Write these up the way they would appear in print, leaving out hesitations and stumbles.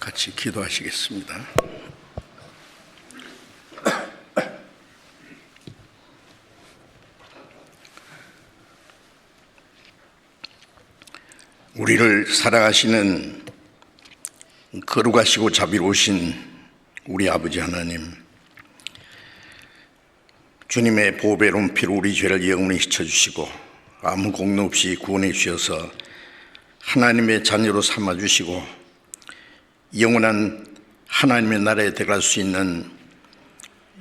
같이 기도하시겠습니다. 우리를 사랑하시는 거룩하시고 자비로우신 우리 아버지 하나님, 주님의 보배로운 피로 우리 죄를 영원히 씻어주시고 아무 공로 없이 구원해 주셔서 하나님의 자녀로 삼아주시고 영원한 하나님의 나라에 들어갈 수 있는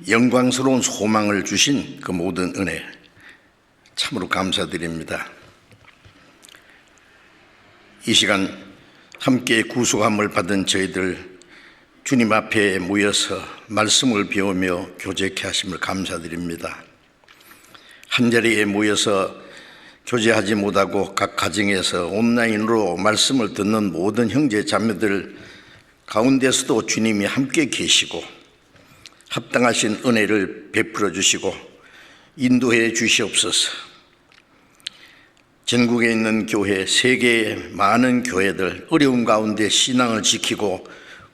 영광스러운 소망을 주신 그 모든 은혜 참으로 감사드립니다. 이 시간 함께 구속함을 받은 저희들 주님 앞에 모여서 말씀을 배우며 교제케 하심을 감사드립니다. 한자리에 모여서 교제하지 못하고 각 가정에서 온라인으로 말씀을 듣는 모든 형제 자매들 가운데서도 주님이 함께 계시고 합당하신 은혜를 베풀어 주시고 인도해 주시옵소서. 전국에 있는 교회, 세계의 많은 교회들, 어려운 가운데 신앙을 지키고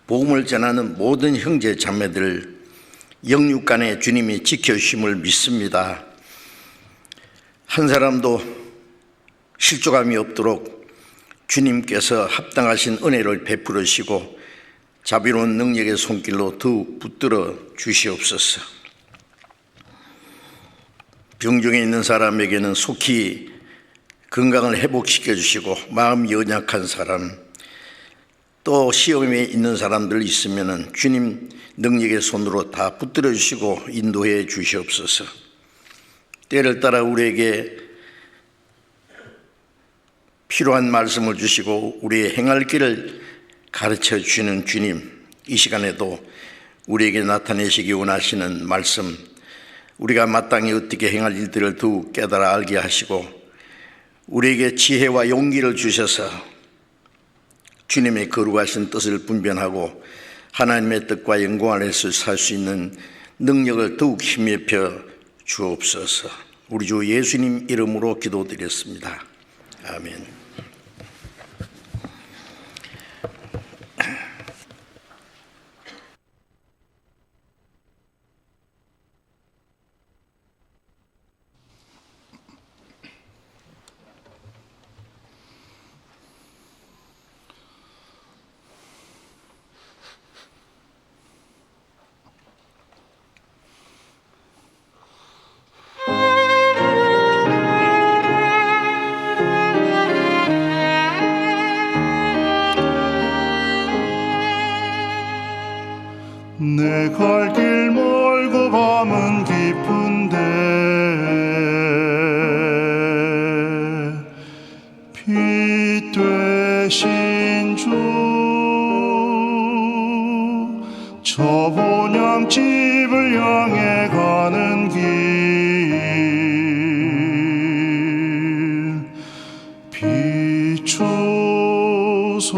복음을 전하는 모든 형제 자매들 영육간에 주님이 지켜주심을 믿습니다. 한 사람도 실족함이 없도록 주님께서 합당하신 은혜를 베풀어 주시고 자비로운 능력의 손길로 더욱 붙들어 주시옵소서. 병중에 있는 사람에게는 속히 건강을 회복시켜 주시고 마음이 연약한 사람, 또 시험에 있는 사람들 있으면 주님 능력의 손으로 다 붙들어 주시고 인도해 주시옵소서. 때를 따라 우리에게 필요한 말씀을 주시고 우리의 행할 길을 가르쳐 주시는 주님, 이 시간에도 우리에게 나타내시기 원하시는 말씀, 우리가 마땅히 어떻게 행할 일들을 더욱 깨달아 알게 하시고 우리에게 지혜와 용기를 주셔서 주님의 거룩하신 뜻을 분별하고 하나님의 뜻과 영광 안에서 살 수 있는 능력을 더욱 힘입혀 주옵소서. 우리 주 예수님 이름으로 기도드렸습니다. 아멘. 내 갈 길 멀고 밤은 깊은데 빛 되신 주 저 본향집을 향해 가는 길 비추소서.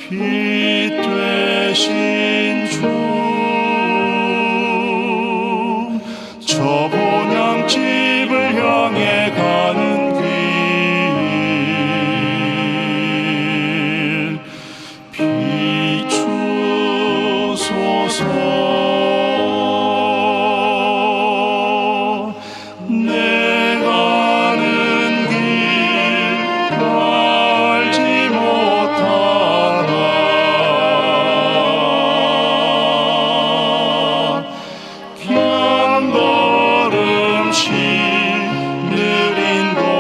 빛 되신 주, 저 본향집을 향해 가는 길 비추소서. 내 가는 길 알지 못하나 한 걸음씩 늘 인도하소서.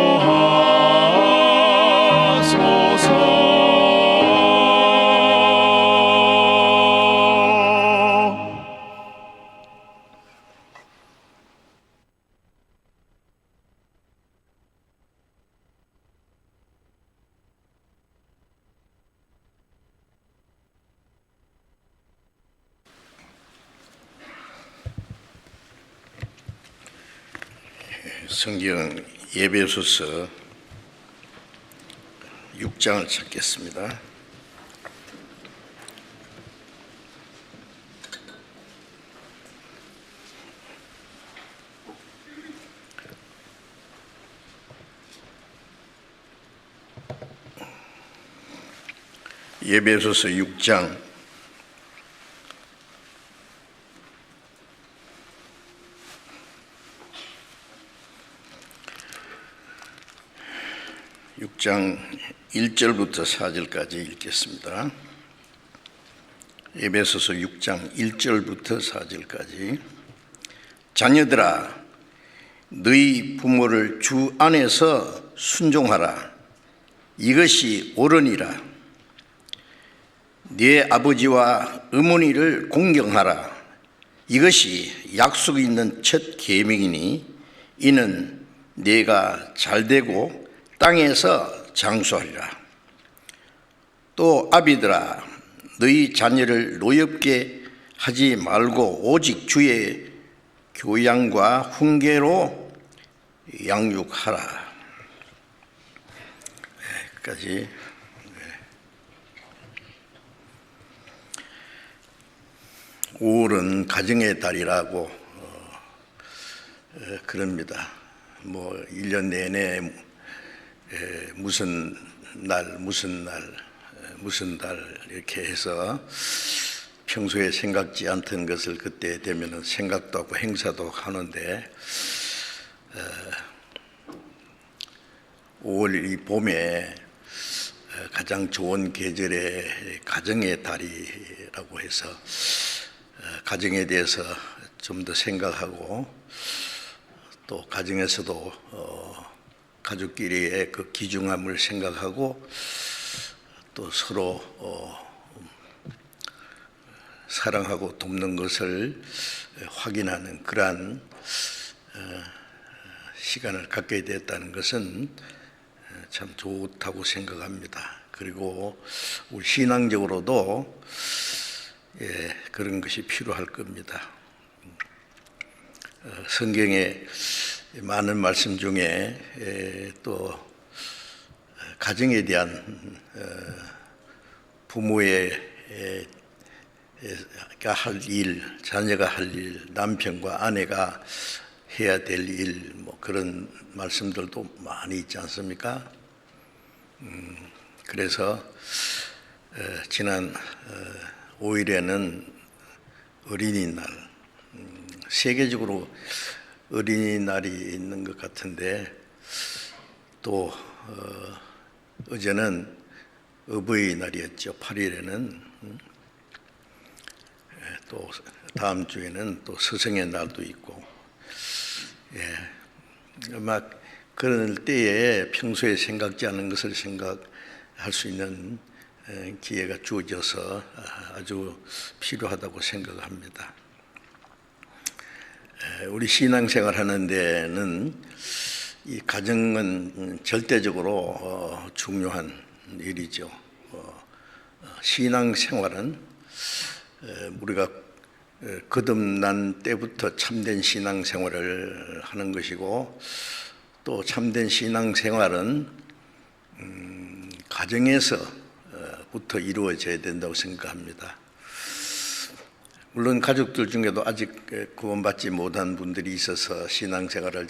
성경 에베소서 6장을 찾겠습니다. 에베소서 6장 6장 1절부터 4절까지 읽겠습니다. 에베소서 6장 1절부터 4절까지. 자녀들아, 너희 부모를 주 안에서 순종하라. 이것이 옳으니라. 네 아버지와 어머니를 공경하라. 이것이 약속 있는 첫 계명이니 이는 네가 잘되고 땅에서 장수하리라. 또 아비들아, 너희 자녀를 노엽게 하지 말고 오직 주의 교양과 훈계로 양육하라. 여기까지. 5월은 가정의 달이라고 그럽니다. 뭐 1년 내내 무슨 날 무슨 달 이렇게 해서 평소에 생각지 않던 것을 그때 되면은 생각도 하고 행사도 하는데 5월 이 봄에 가장 좋은 계절의 가정의 달이라고 해서 가정에 대해서 좀 더 생각하고 또 가정에서도 가족끼리의 그 귀중함을 생각하고 또 서로 사랑하고 돕는 것을 확인하는 그러한 시간을 갖게 됐다는 것은 참 좋다고 생각합니다. 그리고 우리 신앙적으로도 그런 것이 필요할 겁니다. 성경에 많은 말씀 중에 또 가정에 대한 부모의 할 일, 자녀가 할 일, 남편과 아내가 해야 될 일, 뭐 그런 말씀들도 많이 있지 않습니까? 그래서 지난 5일에는 어린이날, 세계적으로 어린이날이 있는 것 같은데 또 어제는 어버이날이었죠. 8일에는 또 다음 주에는 또 스승의 날도 있고, 막 그럴 때에 평소에 생각지 않은 것을 생각할 수 있는 기회가 주어져서 아주 필요하다고 생각합니다. 우리 신앙생활 하는 데는 이 가정은 절대적으로 중요한 일이죠. 신앙생활은 우리가 거듭난 때부터 참된 신앙생활을 하는 것이고, 또 참된 신앙생활은 가정에서 부터 이루어져야 된다고 생각합니다. 물론 가족들 중에도 아직 구원받지 못한 분들이 있어서 신앙생활을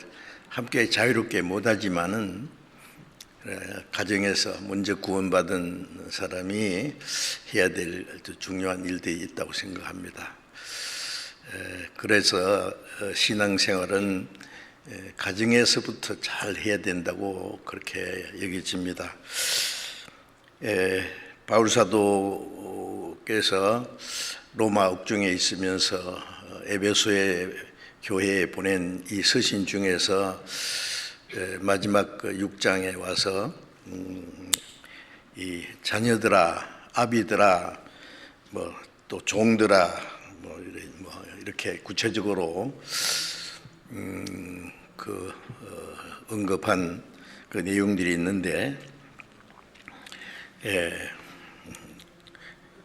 함께 자유롭게 못하지만은 가정에서 먼저 구원받은 사람이 해야 될 중요한 일들이 있다고 생각합니다. 그래서 신앙생활은 가정에서부터 잘 해야 된다고 그렇게 여겨집니다. 바울 사도께서 로마 옥중에 있으면서 에베소의 교회에 보낸 이 서신 중에서 마지막 6장에 와서 이 자녀들아, 아비들아, 또 종들아, 이렇게 구체적으로 언급한 그 내용들이 있는데,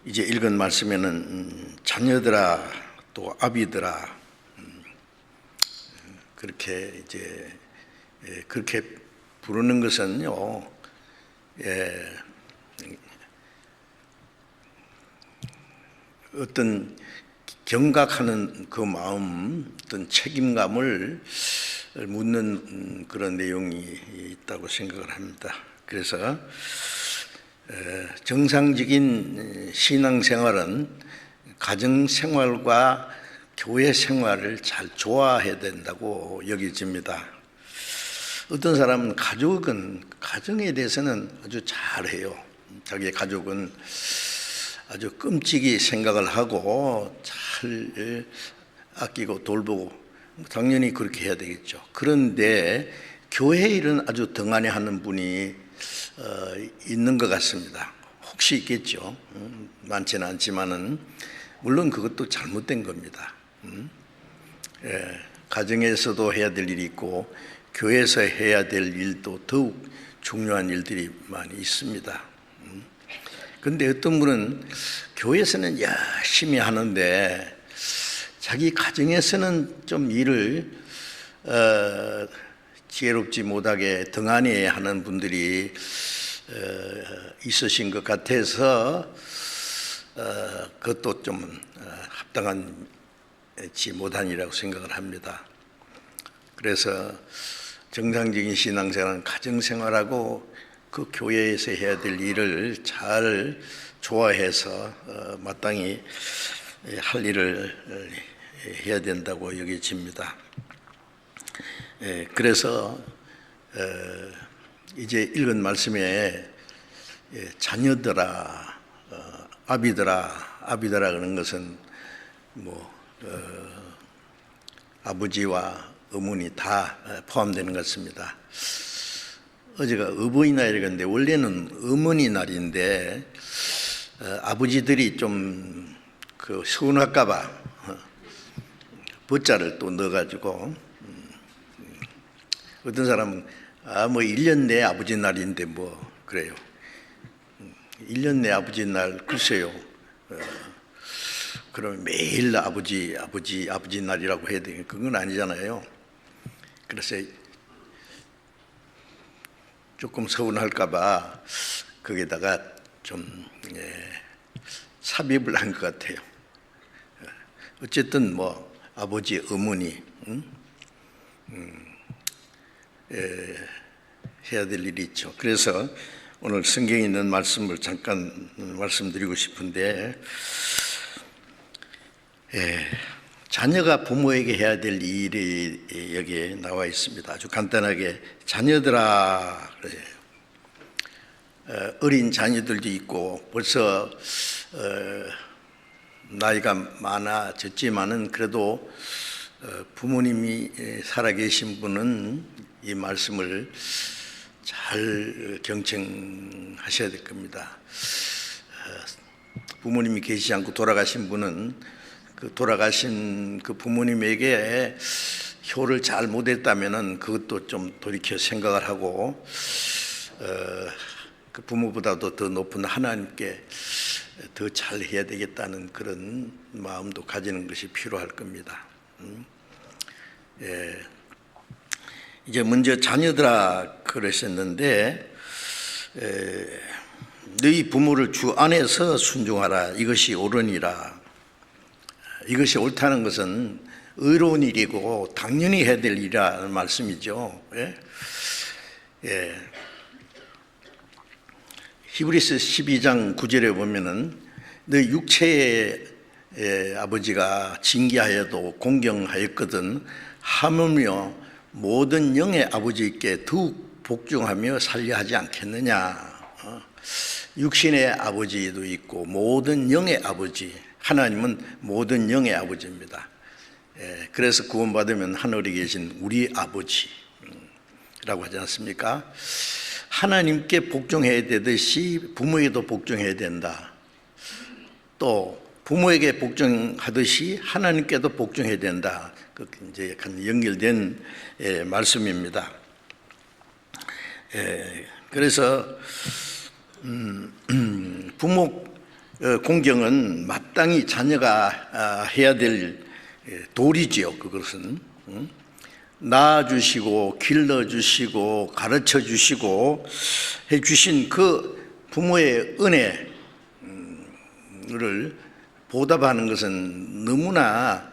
이제 읽은 말씀에는 자녀들아, 또 아비들아, 그렇게 이제 그렇게 부르는 것은요, 어떤 경각하는 그 마음, 어떤 책임감을 묻는 그런 내용이 있다고 생각을 합니다. 그래서 정상적인 신앙생활은 가정생활과 교회생활을 잘 조화해야 된다고 여겨집니다. 어떤 사람은 가정에 대해서는 아주 잘해요. 자기 가족은 아주 끔찍이 생각을 하고 잘 아끼고 돌보고 당연히 그렇게 해야 되겠죠. 그런데 교회 일은 아주 등한히 하는 분이 있는 것 같습니다. 혹시 있겠죠. 많지는 않지만은 물론 그것도 잘못된 겁니다. 가정에서도 해야 될 일이 있고 교회에서 해야 될 일도 더욱 중요한 일들이 많이 있습니다. 그런데 어떤 분은 교회에서는 열심히 하는데 자기 가정에서는 좀 일을 지혜롭지 못하게 등한히 하는 분들이 있으신 것 같아서 그것도 좀 합당하지 못한 일이라고 생각을 합니다. 그래서 정상적인 신앙생활은 가정생활하고 그 교회에서 해야 될 일을 잘 조화해서 마땅히 할 일을 해야 된다고 여겨집니다. 그래서 이제 읽은 말씀에 자녀들아, 아비들아 그런 것은 아버지와 어머니 다 포함되는 것 같습니다. 어제가 어버이날이었는데 원래는 어머니날인데 아버지들이 좀 서운할까봐 버자를 또 넣어가지고 어떤 사람은 1년 내 아버지 날인데 그래요. 1년 내 아버지 날 글쎄요. 그러면 매일 아버지 날이라고 해야 되겠 그건 아니잖아요. 그래서 조금 서운할까봐 거기다가 좀 삽입을 한 것 같아요. 어쨌든 아버지, 어머니 해야 될 일이 있죠. 그래서 오늘 성경에 있는 말씀을 잠깐 말씀드리고 싶은데 자녀가 부모에게 해야 될 일이 여기에 나와 있습니다. 아주 간단하게 자녀들아 그래요. 어린 자녀들도 있고 벌써 나이가 많아졌지만은 그래도 부모님이 살아계신 분은 이 말씀을 잘 경청하셔야 될 겁니다. 부모님이 계시지 않고 돌아가신 분은 그 돌아가신 그 부모님에게 효를 잘 못했다면은 그것도 좀 돌이켜 생각을 하고 그 부모보다도 더 높은 하나님께 더 잘해야 되겠다는 그런 마음도 가지는 것이 필요할 겁니다. 이제 먼저 자녀들아 그러셨는데 너희 부모를 주 안에서 순종하라. 이것이 옳으니라. 이것이 옳다는 것은 의로운 일이고 당연히 해야 될 일이라는 말씀이죠. 예? 예. 히브리서 12장 9절에 보면은 너희 육체의 아버지가 징계하여도 공경하였거든 하물며 모든 영의 아버지께 더욱 복종하며 살려 하지 않겠느냐. 육신의 아버지도 있고 모든 영의 아버지, 하나님은 모든 영의 아버지입니다. 그래서 구원받으면 하늘에 계신 우리 아버지라고 하지 않습니까? 하나님께 복종해야 되듯이 부모에게도 복종해야 된다. 또 부모에게 복종하듯이 하나님께도 복종해야 된다. 그 이제 약간 연결된 말씀입니다. 그래서 부모 공경은 마땅히 자녀가 해야 될 도리지요. 그것은 낳아주시고 길러주시고 가르쳐주시고 해주신 그 부모의 은혜를 보답하는 것은 너무나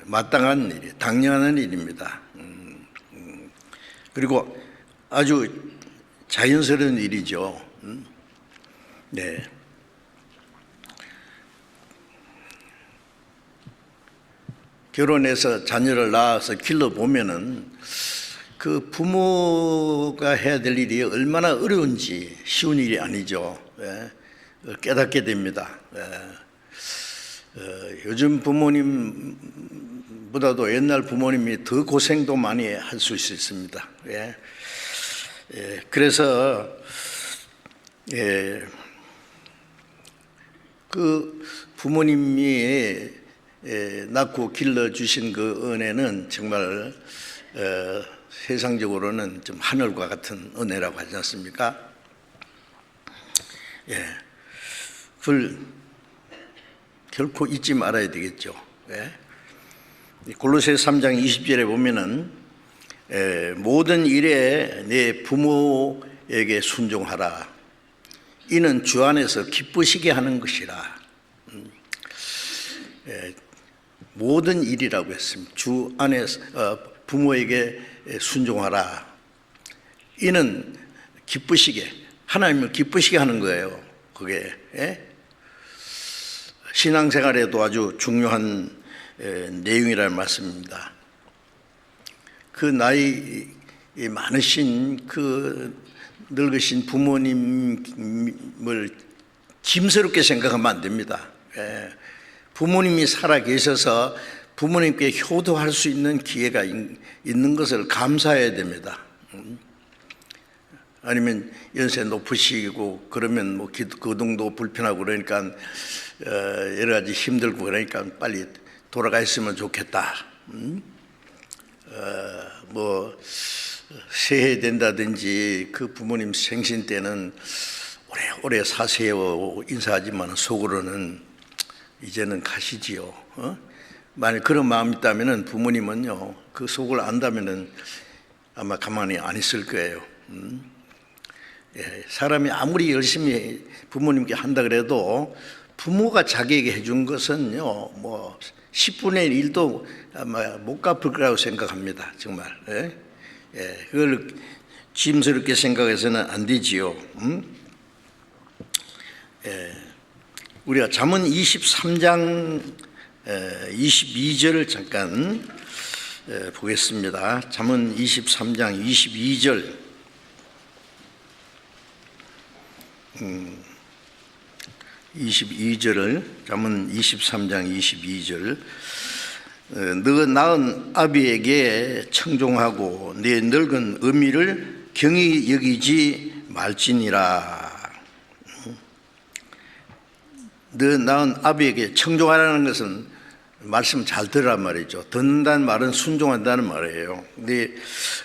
마땅한 일이, 당연한 일입니다. 그리고 아주 자연스러운 일이죠. 네. 결혼해서 자녀를 낳아서 길러보면은 그 부모가 해야 될 일이 얼마나 어려운지 쉬운 일이 아니죠. 깨닫게 됩니다. 요즘 부모님보다도 옛날 부모님이 더 고생도 많이 할 수 있습니다. 그래서 그 부모님이 낳고 길러주신 그 은혜는 정말 세상적으로는 좀 하늘과 같은 은혜라고 하지 않습니까? 그걸 결코 잊지 말아야 되겠죠. 골로새서 3장 20절에 보면은 모든 일에 내 부모에게 순종하라. 이는 주 안에서 기쁘시게 하는 것이라. 모든 일이라고 했습니다. 주 안에서 부모에게 순종하라. 이는 기쁘시게, 하나님을 기쁘시게 하는 거예요. 그게 신앙생활에도 아주 중요한 내용이라는 말씀입니다. 그 나이 많으신 그 늙으신 부모님을 짐스럽게 생각하면 안 됩니다. 부모님이 살아 계셔서 부모님께 효도할 수 있는 기회가 있는 것을 감사해야 됩니다. 아니면 연세 높으시고 그러면 뭐 거동도 불편하고 그러니까 여러 가지 힘들고 그러니까 빨리 돌아가 있으면 좋겠다. 뭐 세해야 된다든지 그 부모님 생신 때는 오래오래 사세요 인사하지만 속으로는 이제는 가시지요. 만약 그런 마음이 있다면 부모님은요 그 속을 안다면 아마 가만히 안 있을 거예요. 사람이 아무리 열심히 부모님께 한다 그래도 부모가 자기에게 해준 것은요 뭐 10분의 1도 아마 못 갚을 거라고 생각합니다. 정말. 그걸 짐스럽게 생각해서는 안 되지요. 우리가 잠언 23장 22절을 잠깐 보겠습니다. 잠언 23장 22절. 잠언 23장 22절. 너 낳은 아비에게 청종하고 내 늙은 어미를 경히 여기지 말지니라. 너 낳은 아비에게 청종하라는 것은 말씀 잘 들으란 말이죠. 듣는다는 말은 순종한다는 말이에요. 내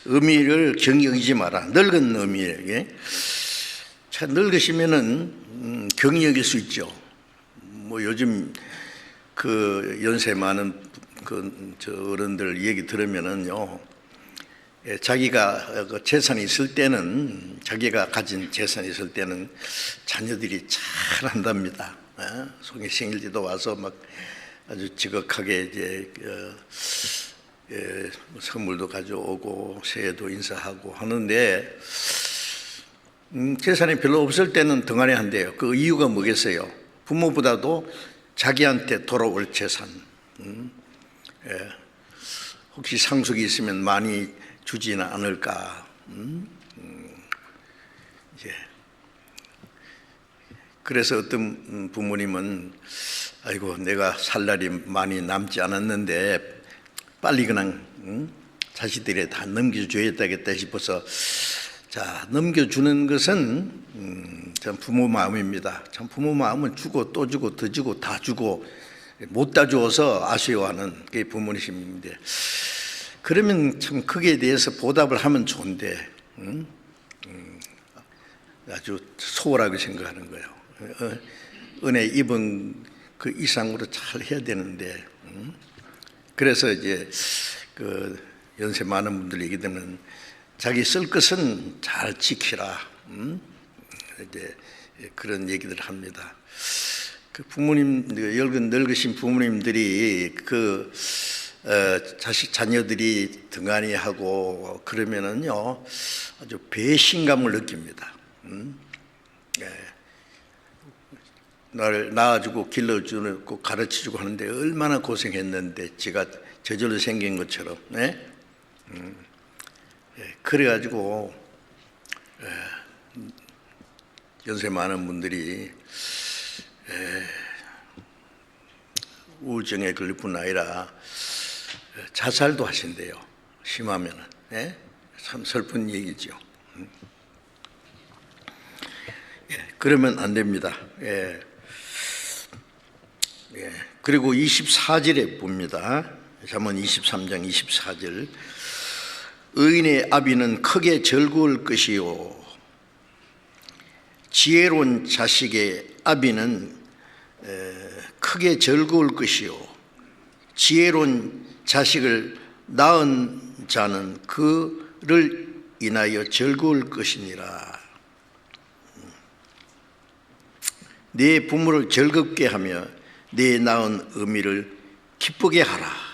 어미를 경히 여기지 마라. 늙은 어미에게. 자, 늙으시면은 경히 여길 수 있죠. 뭐 요즘 그 연세 많은 저 어른들 얘기 들으면은요, 자기가 그 재산이 있을 때는, 자기가 가진 재산이 있을 때는 자녀들이 잘한답니다. 송이 생일때도 와서 막 아주 지극하게 이제 선물도 가져오고 새해도 인사하고 하는데, 재산이 별로 없을 때는 등한히 한대요. 그 이유가 뭐겠어요? 부모보다도 자기한테 돌아올 재산, 혹시 상속이 있으면 많이 주지는 않을까. 그래서 어떤 부모님은 아이고 내가 살 날이 많이 남지 않았는데 빨리 그냥 자식들이 다 넘겨줘야겠다 싶어서, 자, 넘겨주는 것은 참 부모 마음입니다. 참 부모 마음은 주고 또 주고 더 주고 다 주고 못 다 주어서 아쉬워하는 게 부모님인데, 그러면 참 거기에 대해서 보답을 하면 좋은데 아주 소홀하게 생각하는 거예요. 은혜 입은 그 이상으로 잘 해야 되는데, 그래서 이제 그 연세 많은 분들 얘기 듣는, 자기 쓸 것은 잘 지키라, 이제 그런 얘기들 합니다. 그 부모님, 늙으신 부모님들이 그 자녀들이 등한히 하고 그러면은요 아주 배신감을 느낍니다. 나를 낳아주고 길러주고 가르쳐주고 하는데 얼마나 고생했는데 제가 저절로 생긴 것처럼. 그래가지고 연세 많은 분들이 우울증에 걸릴 뿐 아니라 자살도 하신대요. 심하면은. 참 슬픈 얘기죠. 그러면 안 됩니다. 그리고 24절에 봅니다. 잠언 23장 24절. 의인의 아비는 크게 즐거울 것이요 지혜로운 자식의 아비는 크게 즐거울 것이요 지혜로운 자식을 낳은 자는 그를 인하여 즐거울 것이니라. 내 부모를 즐겁게 하며 내 낳은 어미를 기쁘게 하라.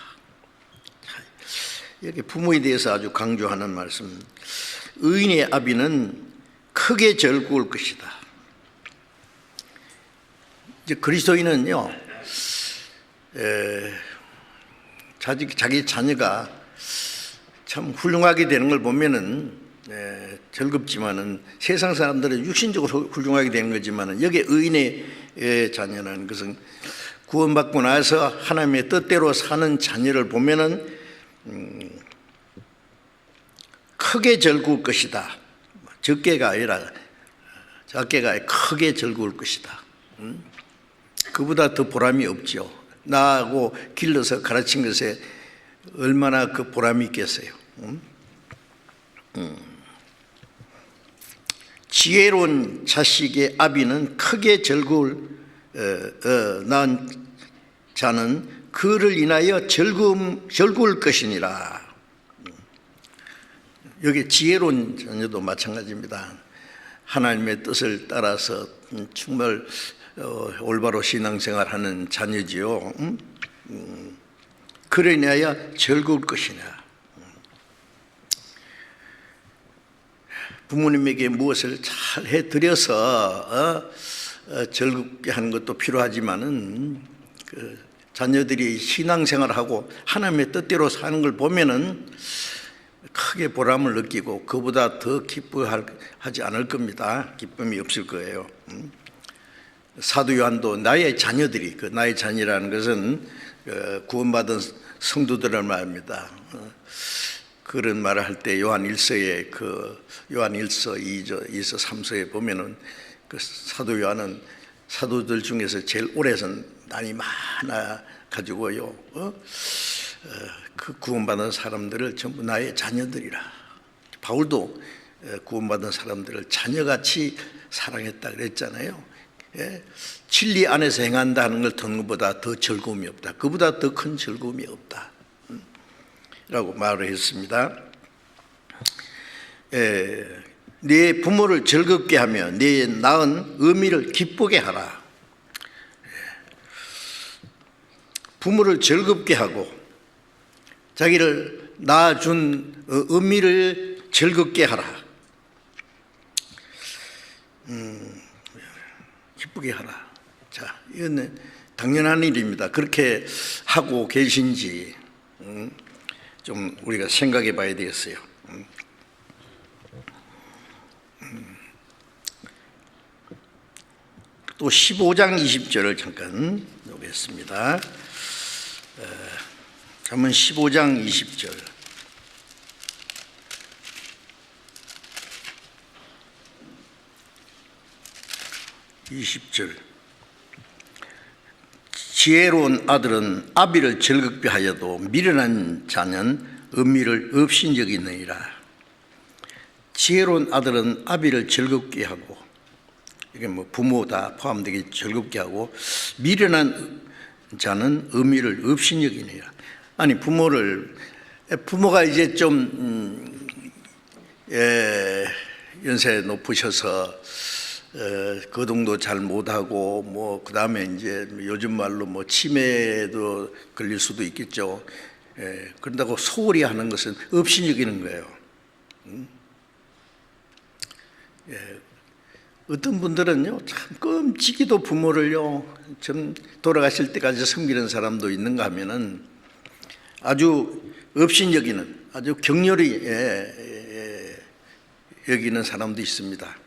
이렇게 부모에 대해서 아주 강조하는 말씀. 의인의 아비는 크게 즐거울 것이다. 이제 그리스도인은요, 자기 자녀가 참 훌륭하게 되는 걸 보면은 즐겁지만은, 세상 사람들은 육신적으로 훌륭하게 되는 거지만은, 여기 의인의 자녀라는 것은 구원받고 나서 하나님의 뜻대로 사는 자녀를 보면은 크게 즐거울 것이다. 적게가 아니라 작게가 아니라 크게 즐거울 것이다. 그보다 더 보람이 없죠. 나하고 길러서 가르친 것에 얼마나 그 보람이 있겠어요. 지혜로운 자식의 아비는 크게 즐거울 낳은 자는 그를 인하여 즐거울 것이니라. 여기 지혜로운 자녀도 마찬가지입니다. 하나님의 뜻을 따라서 정말 올바로 신앙생활하는 자녀지요. 그를 인하여 즐거울 것이냐. 부모님에게 무엇을 잘 해드려서 즐겁게 하는 것도 필요하지만은, 그 자녀들이 신앙생활하고 하나님의 뜻대로 사는 걸 보면은 크게 보람을 느끼고 그보다 더 기뻐하지 않을 겁니다. 기쁨이 없을 거예요. 사도 요한도 나의 자녀들이, 그 나의 자녀라는 것은 구원받은 성도들을 말합니다. 그런 말을 할 때 요한 1서에 요한 1서 2서 3서에 보면은 그 사도 요한은 사도들 중에서 제일 오래 산 난이 많아 가지고요. 그 구원받은 사람들을 전부 나의 자녀들이라. 바울도 구원받은 사람들을 자녀같이 사랑했다 그랬잖아요. 진리 안에서 행한다 하는 걸 듣는 것보다 더 즐거움이 없다. 그보다 더 큰 즐거움이 없다 라고 말을 했습니다. 네 부모를 즐겁게 하며 네 낳은 어미를 기쁘게 하라. 부모를 즐겁게 하고 자기를 낳아준 어미를 즐겁게 하라. 기쁘게 하라. 자, 이건 당연한 일입니다. 그렇게 하고 계신지 좀 우리가 생각해 봐야 되겠어요. 또 15장 20절을 잠깐 보겠습니다. 잠언 15장 20절. 지혜로운 아들은 아비를 즐겁게 하여도 미련한 자는 의미를 업신여기느니라. 지혜로운 아들은 아비를 즐겁게 하고, 이게 뭐 부모 다 포함되게 즐겁게 하고, 미련한 자는 의미를 업신여기느니라. 아니 부모가 이제 좀 연세 높으셔서 거동도 잘 못하고 뭐 그다음에 이제 요즘 말로 뭐 치매도 걸릴 수도 있겠죠. 그런다고 소홀히 하는 것은 업신여기는 거예요. 어떤 분들은요 참 끔찍이도 부모를요 좀 돌아가실 때까지 섬기는 사람도 있는가 하면은 아주 업신여기는, 아주 격렬히 여기는 사람도 있습니다.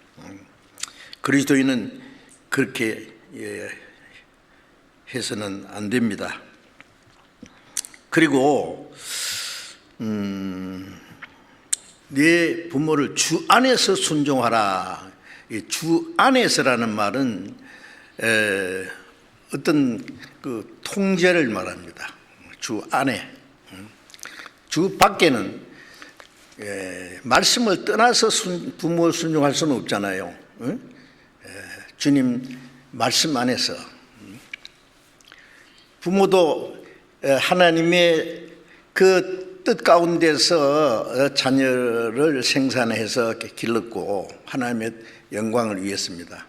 그리스도인은 그렇게 해서는 안 됩니다. 그리고 네 부모를 주 안에서 순종하라. 주 안에서라는 말은 어떤 그 통제를 말합니다. 주 안에. 주 밖에는 말씀을 떠나서 부모를 순종할 수는 없잖아요. 주님 말씀 안에서. 부모도 하나님의 그 뜻 가운데서 자녀를 생산해서 길렀고 하나님의 영광을 위했습니다.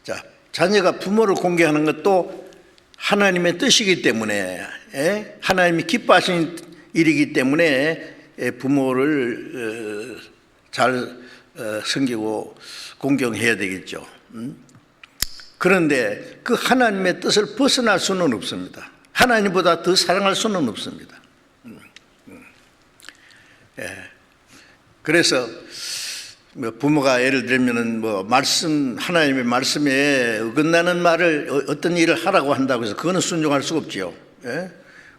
자, 자녀가 부모를 공경하는 것도 하나님의 뜻이기 때문에, 하나님이 기뻐하시는 일이기 때문에 부모를 잘 섬기고 공경해야 되겠죠. 그런데 그 하나님의 뜻을 벗어날 수는 없습니다. 하나님보다 더 사랑할 수는 없습니다. 그래서 부모가 예를 들면은 뭐 하나님의 말씀에 어긋나는 말을 어떤 일을 하라고 한다고 해서 그거는 순종할 수가 없죠.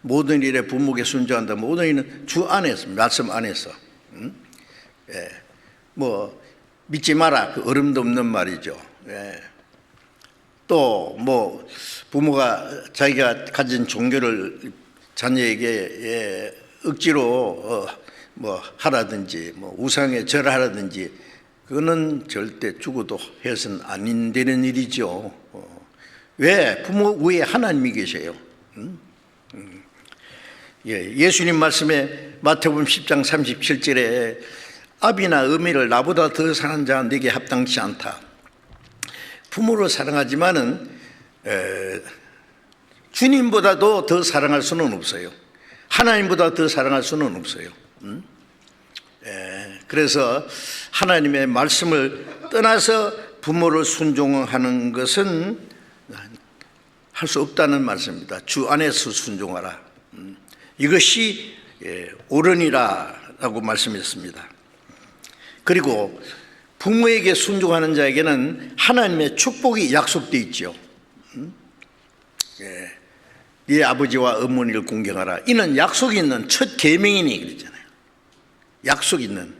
모든 일에 부모에게 순종한다. 모든 일은 주 안에서, 말씀 안에서. 뭐 믿지 마라. 그 어림도 없는 말이죠. 또 뭐 부모가 자기가 가진 종교를 자녀에게 억지로 뭐 하라든지 뭐 우상에 절하라든지 그거는 절대 죽어도 해서는 안 되는 일이죠. 왜? 부모 위에 하나님이 계세요. 예수님 말씀에 마태복음 10장 37절에 아비나 어미를 나보다 더 사랑하는 자는 내게 합당치 않다. 부모를 사랑하지만은 주님보다도 더 사랑할 수는 없어요. 하나님보다 더 사랑할 수는 없어요. 그래서 하나님의 말씀을 떠나서 부모를 순종하는 것은 할 수 없다는 말씀입니다. 주 안에서 순종하라. 이것이 옳으니라라고 말씀했습니다. 그리고 부모에게 순종하는 자에게는 하나님의 축복이 약속되어 있죠. 네 아버지와 어머니를 공경하라. 이는 약속이 있는 첫 계명이니 그랬잖아요. 약속이 있는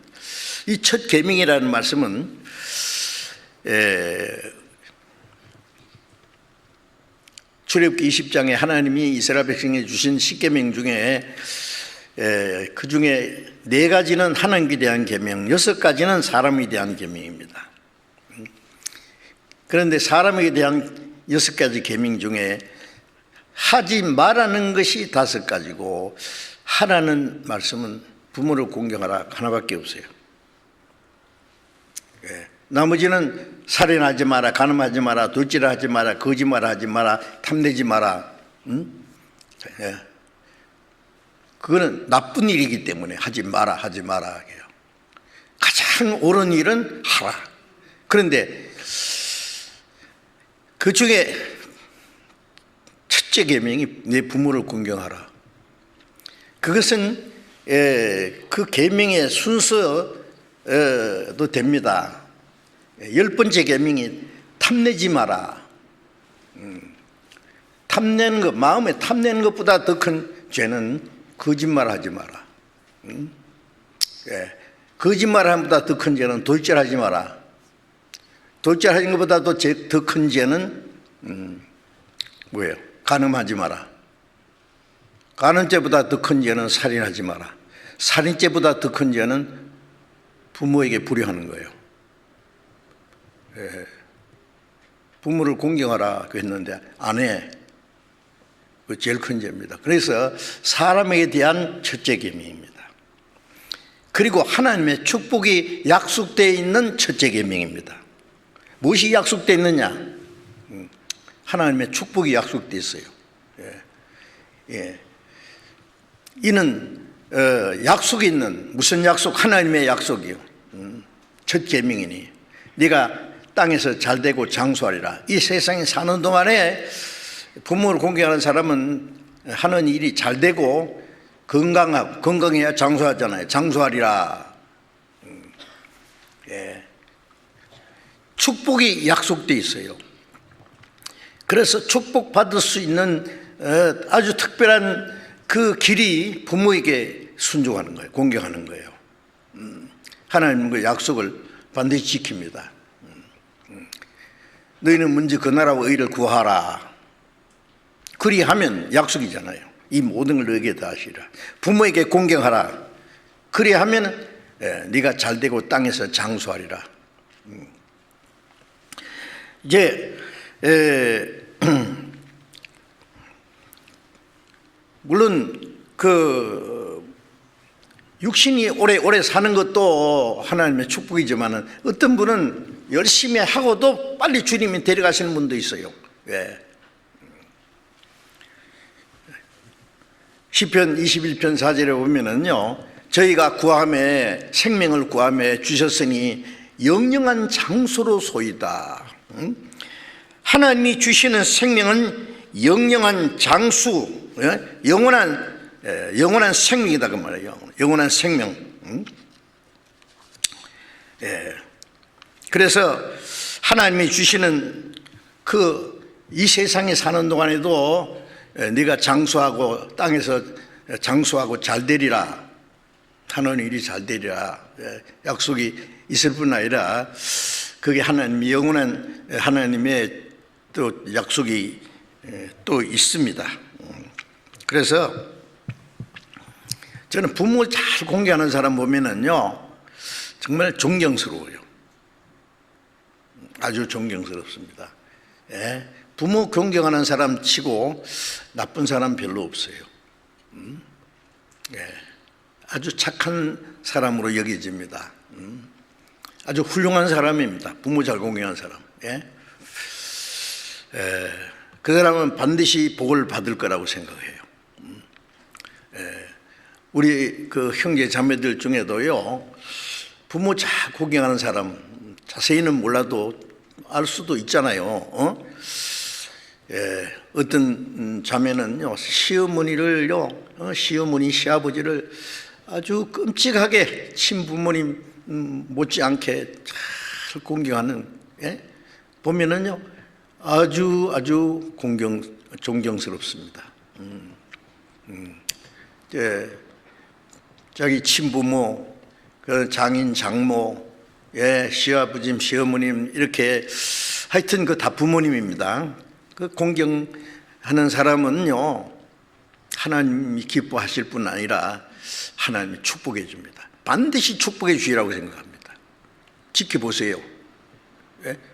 이 첫 계명이라는 말씀은 출애굽기 20장에 하나님이 이스라엘 백성에게 주신 10계명 중에 그 중에 4가지는 하나님께 대한 계명, 6가지는 사람에 대한 계명입니다. 그런데 사람에게 대한 6가지 계명 중에 하지 말라는 것이 5가지고 하라는 말씀은 부모를 공경하라 하나밖에 없어요. 예. 나머지는 살인하지 마라, 간음하지 마라, 돌질하지 마라, 거짓말하지 마라, 탐내지 마라. 예. 그거는 나쁜 일이기 때문에 하지 마라 해요. 가장 옳은 일은 하라. 그런데 그 중에 첫째 계명이 내 부모를 공경하라. 그것은 그 계명의 순서도 됩니다. 10번째 계명이 탐내지 마라. 탐내는 것, 마음에 탐내는 것보다 더 큰 죄는 거짓말하지 마라. 거짓말하는 것보다 더 큰 죄는 돌질하지 마라. 돌질하는 것보다 더 큰 죄는 뭐예요? 간음하지 마라. 간음죄보다 더 큰 죄는 살인하지 마라. 살인죄보다 더 큰 죄는 부모에게 불효하는 거예요. 부모를 공경하라 했는데 안 해. 그 제일 큰 죄입니다. 그래서 사람에게 대한 첫째 계명입니다. 그리고 하나님의 축복이 약속되어 있는 첫째 계명입니다. 무엇이 약속되어 있느냐? 하나님의 축복이 약속되어 있어요. 이는 약속이 있는, 무슨 약속? 하나님의 약속이요. 첫 계명이니 네가 땅에서 잘되고 장수하리라. 이 세상에 사는 동안에 부모를 공경하는 사람은 하는 일이 잘되고 건강해야 장수하잖아요. 장수하리라. 축복이 약속되어 있어요. 그래서 축복받을 수 있는 아주 특별한 그 길이 부모에게 순종하는 거예요. 공경하는 거예요. 하나님은 그 약속을 반드시 지킵니다. 너희는 먼저 그 나라와 의를 구하라. 그리하면 약속이잖아요. 이 모든 걸 너에게 다 하시라. 부모에게 공경하라. 그리하면 네가 잘되고 땅에서 장수하리라. 이제 물론 그 육신이 오래 사는 것도 하나님의 축복이지만은 어떤 분은 열심히 하고도 빨리 주님이 데려가시는 분도 있어요. 시편 21편 4절에 보면은요, 저희가 구함에 생명을 구함에 주셨으니 영영한 장소로 소이다. 하나님이 주시는 생명은 영영한 장수, 영원한 생명이다 그 말이에요. 영원한 생명. 그래서 하나님이 주시는 이 세상에 사는 동안에도 네가 장수하고 땅에서 장수하고 잘 되리라 하는 일이 잘 되리라 약속이 있을 뿐 아니라 그게 하나님의 영원한 하나님의 또 약속이 또 있습니다. 그래서 저는 부모를 잘 공경하는 사람 보면은요 정말 존경스러워요. 아주 존경스럽습니다. 부모 존경하는 사람 치고 나쁜 사람 별로 없어요. 아주 착한 사람으로 여겨집니다. 아주 훌륭한 사람입니다. 부모 잘 공경하는 사람. 그 사람은 반드시 복을 받을 거라고 생각해요. 우리 그 형제 자매들 중에도요 부모 잘 공경하는 사람 자세히는 몰라도 알 수도 있잖아요. 어떤 자매는요 시어머니를요 시어머니 시아버지를 아주 끔찍하게 친부모님 못지않게 잘 공경하는 보면은요 아주 존경스럽습니다. 자기 친부모, 그 장인, 장모, 시아버지, 시어머님 이렇게 하여튼 그 다 부모님입니다. 그 공경하는 사람은요 하나님이 기뻐하실 뿐 아니라 하나님이 축복해 줍니다. 반드시 축복해 주시라고 생각합니다. 지켜보세요.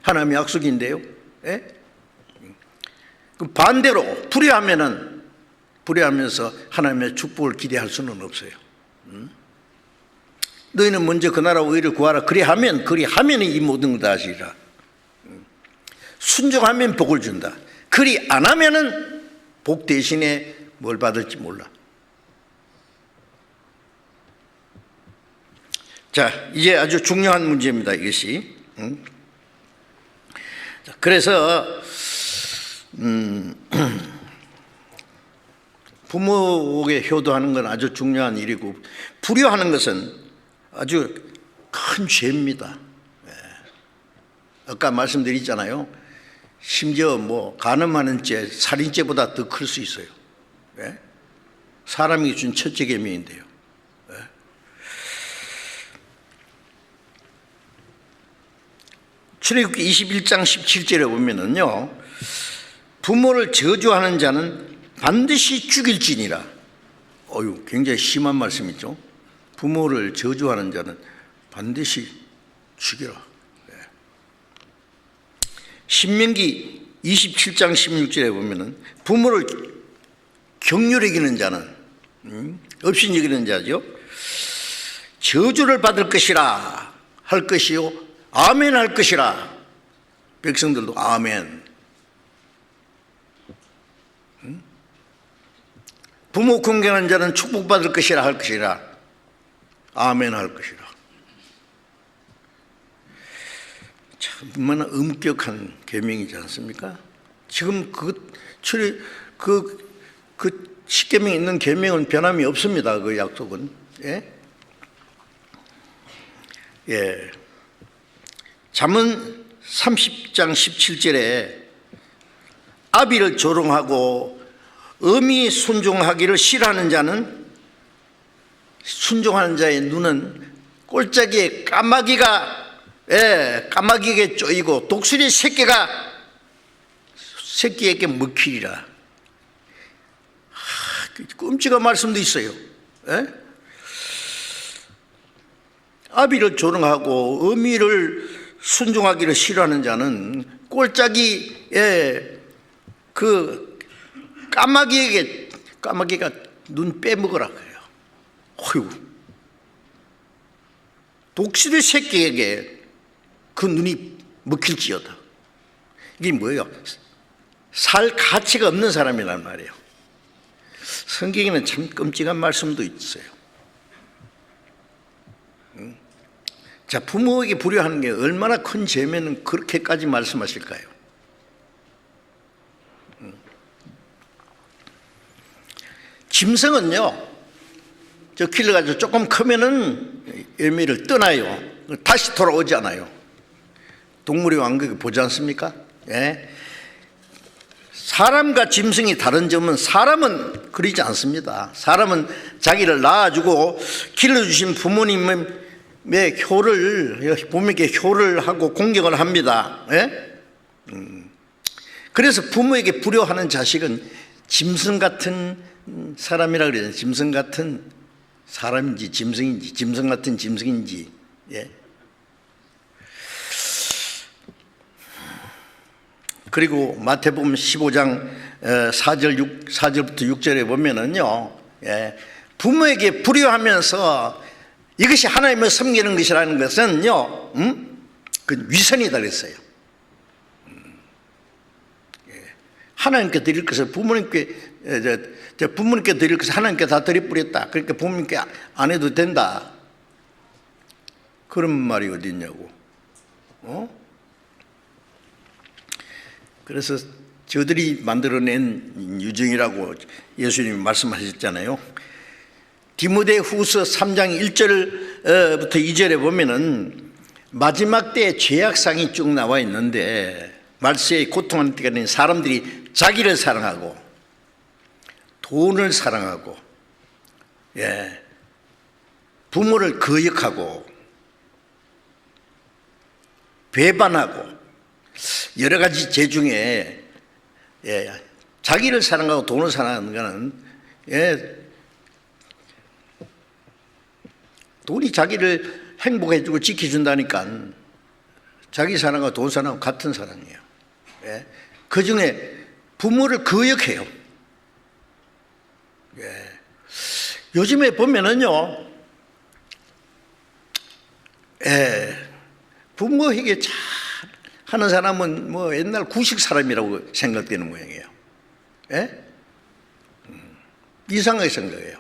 하나님의 약속인데요. 그 반대로 불의하면서 하나님의 축복을 기대할 수는 없어요. 너희는 먼저 그 나라와 의를 구하라. 그리하면 이 모든 것 다 하시리라. 순종하면 복을 준다. 그리 안 하면은 복 대신에 뭘 받을지 몰라. 자, 이제 아주 중요한 문제입니다, 이것이. 그래서 부모에게 효도하는 건 아주 중요한 일이고, 불효하는 것은 아주 큰 죄입니다. 아까 말씀드렸잖아요. 심지어 뭐 간음하는 죄, 살인죄보다 더 클 수 있어요. 사람이 준 첫째 계명인데요. 출애굽기 21장 17절에 보면은요, 부모를 저주하는 자는 반드시 죽일지니라. 굉장히 심한 말씀이죠. 부모를 저주하는 자는 반드시 죽여라. 신명기 27장 16절에 보면은 부모를 긍휼히 여기는 자는, 없인 여기는 자죠, 저주를 받을 것이라 할 것이요 아멘 할 것이라. 백성들도 아멘. 부모 공경하는 자는 축복받을 것이라 할 것이라. 아멘 할 것이라. 참 얼마나 엄격한 계명이지 않습니까? 지금 그 십계명에 있는 계명은 변함이 없습니다. 그 약속은. 잠언 30장 17절에 아비를 조롱하고 어미 순종하기를 싫어하는 자는, 순종하는 자의 눈은 꼴짝이에 까마귀에게 쪼이고 독수리 새끼에게 먹히리라. 끔찍한 말씀도 있어요. 아비를 조롱하고 어미를 순종하기를 싫어하는 자는 꼴짝이에 까마귀가 눈 빼먹으라 그래요. 어휴. 독수리 새끼에게 그 눈이 먹힐지어다. 이게 뭐예요? 살 가치가 없는 사람이란 말이에요. 성경에는 참 끔찍한 말씀도 있어요. 자, 부모에게 불효하는 게 얼마나 큰 죄면은 그렇게까지 말씀하실까요? 짐승은요, 저 길러가지고 조금 크면은 열매를 떠나요. 다시 돌아오지 않아요. 동물의 왕국에 보지 않습니까? 사람과 짐승이 다른 점은, 사람은 그러지 않습니다. 사람은 자기를 낳아주고 길러주신 부모님의 부모에게 효를 하고 공경을 합니다. 그래서 부모에게 불효하는 자식은 짐승 같은 사람이라 그래요. 짐승 같은 사람인지 짐승인지, 짐승 같은 짐승인지. 그리고 마태복음 15장 4절부터 6절에 보면은요, 부모에게 불효하면서 이것이 하나님을 섬기는 것이라는 것은요, 그 위선이다 그랬어요. 하나님께 드릴 것을 부모님께 드릴 것을 하나님께 다 드려버렸다. 그러니까 부모님께 안 해도 된다. 그런 말이 어디 있냐고. 그래서 저들이 만들어낸 유정이라고 예수님이 말씀하셨잖아요. 디모데후서 3장 1절부터 2절에 보면은 마지막 때에 죄악상이 쭉 나와 있는데, 말세에 고통하는 때가 되는 사람들이 자기를 사랑하고 돈을 사랑하고 부모를 거역하고 배반하고 여러 가지 죄 중에 자기를 사랑하고 돈을 사랑하는 것은 돈이 자기를 행복해주고 지켜준다니까 자기 사랑과 돈 사랑은 같은 사랑이에요. 그 중에 부모를 거역해요. 요즘에 보면은요, 부모에게 잘 하는 사람은 뭐 옛날 구식 사람이라고 생각되는 모양이에요. 예? 이상하게 생각해요.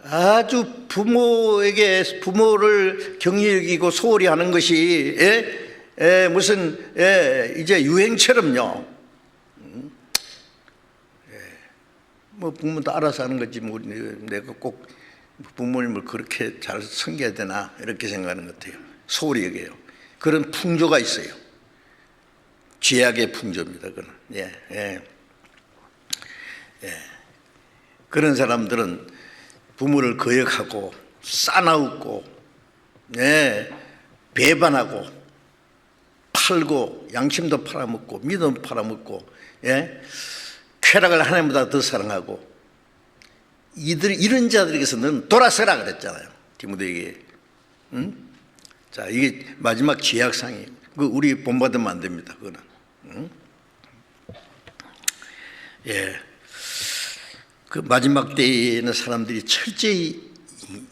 아주 부모를 경히 여기고 소홀히 하는 것이 무슨 이제 유행처럼요. 뭐 부모도 알아서 하는 거지 뭐 내가 꼭 부모님을 그렇게 잘 섬겨야 되나 이렇게 생각하는 것 같아요. 소홀히 여겨요. 그런 풍조가 있어요. 죄악의 풍조입니다. 그건. 그런 사람들은 부모를 거역하고 싸나웃고 배반하고 팔고 양심도 팔아먹고 믿음도 팔아먹고 쾌락을 하나님보다 더 사랑하고 이런 자들에게서 너는 돌아서라 그랬잖아요. 디모데에게. 자, 이게 마지막 죄악상이에요. 그 우리 본받으면 안 됩니다. 그거는. 그 마지막 때에는 사람들이 철저히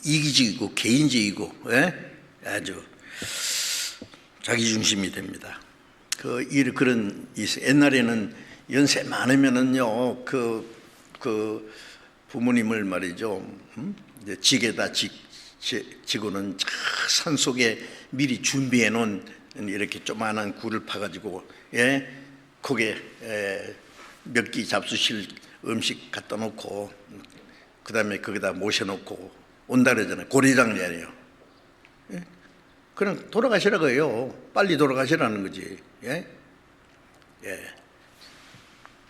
이기적이고 개인적이고 아주 자기중심이 됩니다. 그런 옛날에는 연세 많으면은요 그 부모님을 말이죠 이제 직에다 지고는 산 속에 미리 준비해 놓은 이렇게 조그마한 굴을 파가지고 거기에 몇 끼 잡수실 음식 갖다 놓고 그 다음에 거기다 모셔놓고 온다 그러잖아요. 고리장례예요. 그냥 돌아가시라고 해요. 빨리 돌아가시라는 거지.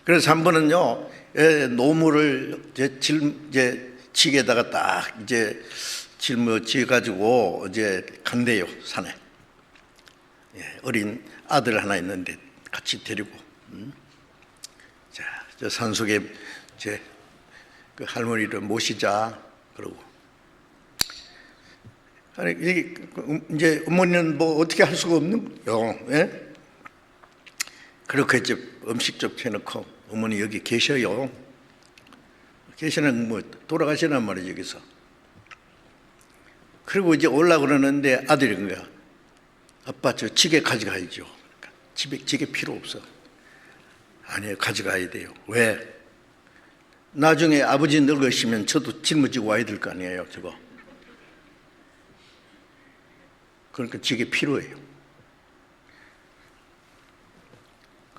그래서 한 번은요 노무를 이제 직에다가 딱 이제 짊어져 가지고 이제 간대요 산에. 어린 아들 하나 있는데 같이 데리고. 자, 저 산속에 이제 그 할머니를 모시자 그러고. 아니 이제 어머니는 뭐 어떻게 할 수가 없는 거요. 그렇게 이제 음식 좀 해놓고 어머니 여기 계셔요. 계시는 뭐 돌아가시란 말이죠 여기서. 그리고 이제 올라 그러는데 아들이 그런 거야. 아빠 저 지게 가져가야죠. 그러니까 지게 필요 없어. 아니에요, 가져가야 돼요. 왜? 나중에 아버지 늙으시면 저도 짊어지고 와야 될 거 아니에요, 저거. 그러니까 지게 필요해요.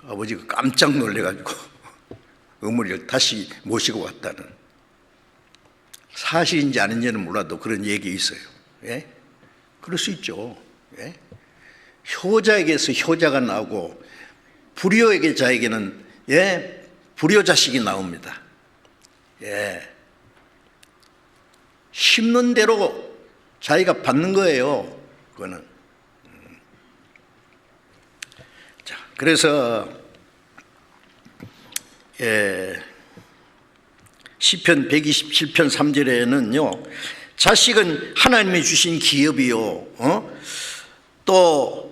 아버지가 깜짝 놀래가지고 어머니를 다시 모시고 왔다는, 사실인지 아닌지는 몰라도 그런 얘기 있어요. 그럴 수 있죠. 효자에게서 효자가 나오고 불효에게 자에게는 불효 자식이 나옵니다. 심는 대로 자기가 받는 거예요. 그거는. 자, 그래서 시편 127편 3절에는요 자식은 하나님이 주신 기업이요 또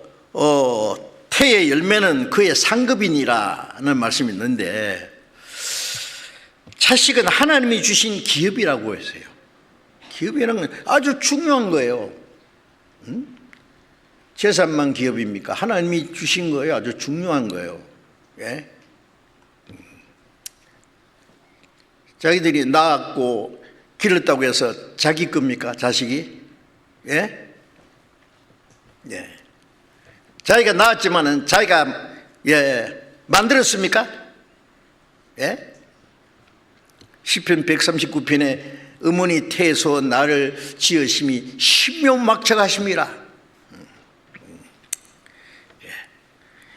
태의 열매는 그의 상급이니라는 말씀이 있는데, 자식은 하나님이 주신 기업이라고 했어요. 기업이라는 건 아주 중요한 거예요. 재산만 기업입니까? 하나님이 주신 거예요. 아주 중요한 거예요. 자기들이 낳았고 기르었다고 해서 자기 겁니까? 자식이? 자기가 낳았지만은 자기가 만들었습니까? 시편 139편에 어머니 태에서 나를 지으심이 신묘막척하심이라.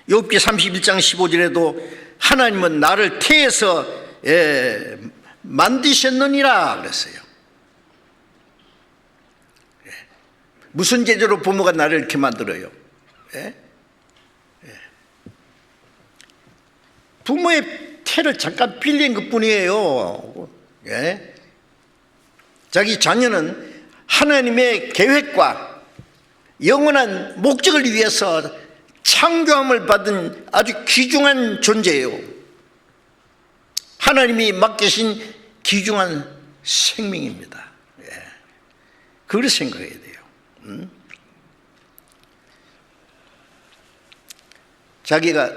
욥기 31장 15절에도 하나님은 나를 태에서 만드셨느니라 그랬어요. 무슨 재주로 부모가 나를 이렇게 만들어요? 부모의 태를 잠깐 빌린 것 뿐이에요. 자기 자녀는 하나님의 계획과 영원한 목적을 위해서 창조함을 받은 아주 귀중한 존재예요. 하나님이 맡기신 귀중한 생명입니다. 그걸 생각해야 돼요. 자기가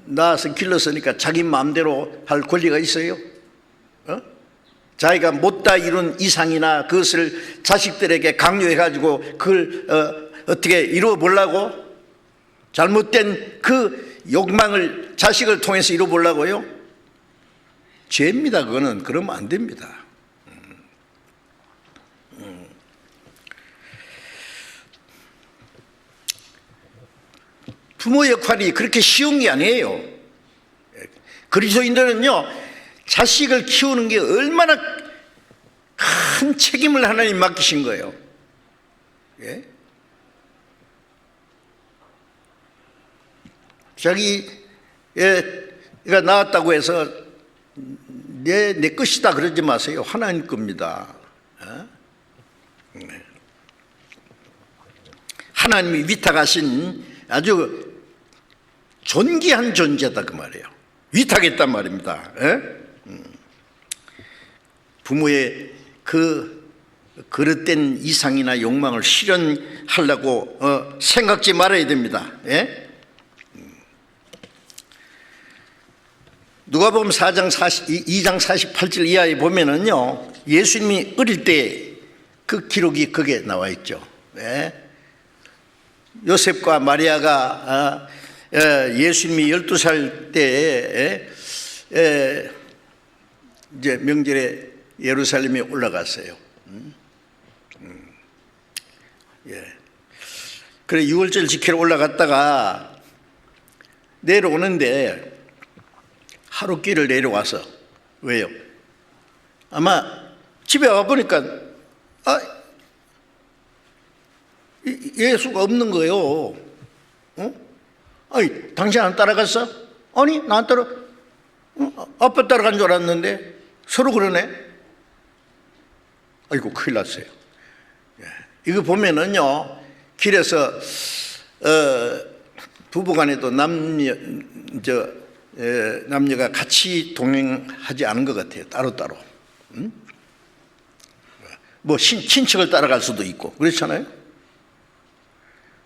낳아서 길렀으니까 자기 마음대로 할 권리가 있어요? 자기가 못다 이룬 이상이나 그것을 자식들에게 강요해가지고 그걸 어떻게 이루어 보려고? 잘못된 그 욕망을 자식을 통해서 이루어 보려고요? 죄입니다. 그거는. 그러면 안 됩니다. 부모 역할이 그렇게 쉬운 게 아니에요. 그리스도인들은요, 자식을 키우는 게 얼마나 큰 책임을 하나님 맡기신 거예요. 예? 자기가 낳았다고 해서 내 것이다 그러지 마세요. 하나님 겁니다. 하나님이 위탁하신 아주 존귀한 존재다 그 말이에요. 위탁했단 말입니다. 부모의 그 그릇된 이상이나 욕망을 실현하려고 생각지 말아야 됩니다. 누가복음 2장 48절 이하에 보면은요, 예수님이 어릴 때 그 기록이 거기에 나와 있죠. 요셉과 마리아가 예수님이 12살 때에 이제 명절에 예루살렘에 올라갔어요. 그래 6월절 지키러 올라갔다가 내려오는데 하룻길을 내려와서 왜요? 아마 집에 와보니까 예수가 없는 거예요. 아니, 당신 안 따라갔어? 아니, 나 안 따라. 아빠 따라간 줄 알았는데 서로 그러네. 아이고, 큰일 났어요. 이거 보면은요, 길에서 부부간에도 남녀가 같이 동행하지 않은 것 같아요. 따로따로. 뭐 친척을 따라갈 수도 있고 그렇잖아요.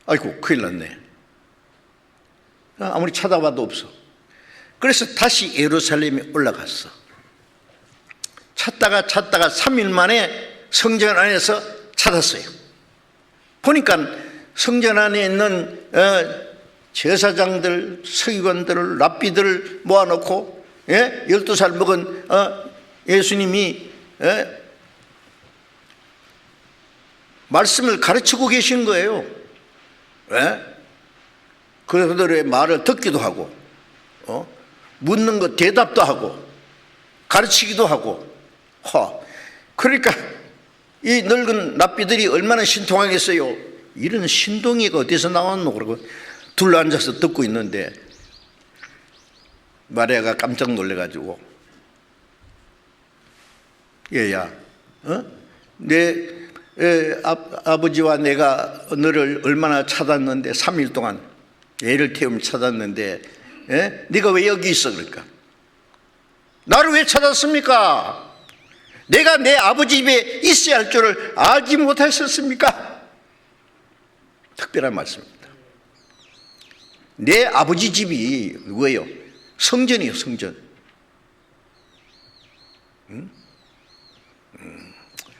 아이고, 큰일 났네. 아무리 찾아봐도 없어. 그래서 다시 예루살렘에 올라갔어. 찾다가 3일 만에 성전 안에서 찾았어요. 보니까 성전 안에 있는 제사장들, 서기관들을, 랍비들을 모아놓고 12살 먹은 예수님이 말씀을 가르치고 계신 거예요. 그들의 말을 듣기도 하고 묻는 것 대답도 하고 가르치기도 하고. 그러니까 이 늙은 랍비들이 얼마나 신통하겠어요. 이런 신동이가 어디서 나왔노? 그러고 둘러앉아서 듣고 있는데 마리아가 깜짝 놀래가지고, 얘야, 내 아버지와 내가 너를 얼마나 찾았는데, 3일 동안 애를 태우며 찾았는데 네가 왜 여기 있어? 그러니까 나를 왜 찾았습니까? 내가 내 아버지 집에 있어야 할 줄을 알지 못하셨습니까? 특별한 말씀입니다. 내 아버지 집이 누구예요? 성전이에요. 성전.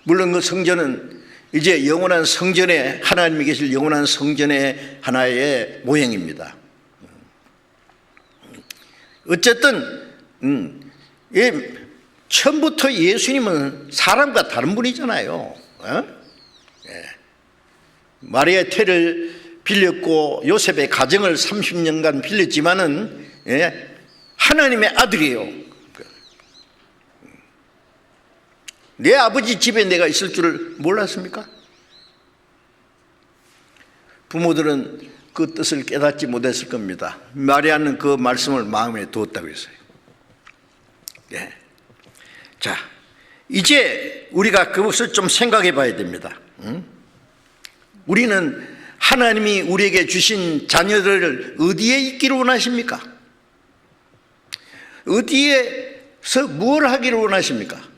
물론 그 성전은 이제 영원한 성전에, 하나님이 계실 영원한 성전의 하나의 모형입니다. 어쨌든 처음부터 예수님은 사람과 다른 분이잖아요. 마리아의 태를 빌렸고 요셉의 가정을 30년간 빌렸지만은 하나님의 아들이에요. 내 아버지 집에 내가 있을 줄을 몰랐습니까? 부모들은 그 뜻을 깨닫지 못했을 겁니다. 마리아는 그 말씀을 마음에 두었다고 했어요. 자, 이제 우리가 그것을 좀 생각해 봐야 됩니다. 우리는 하나님이 우리에게 주신 자녀들을 어디에 있기를 원하십니까? 어디에서 뭘 하기를 원하십니까?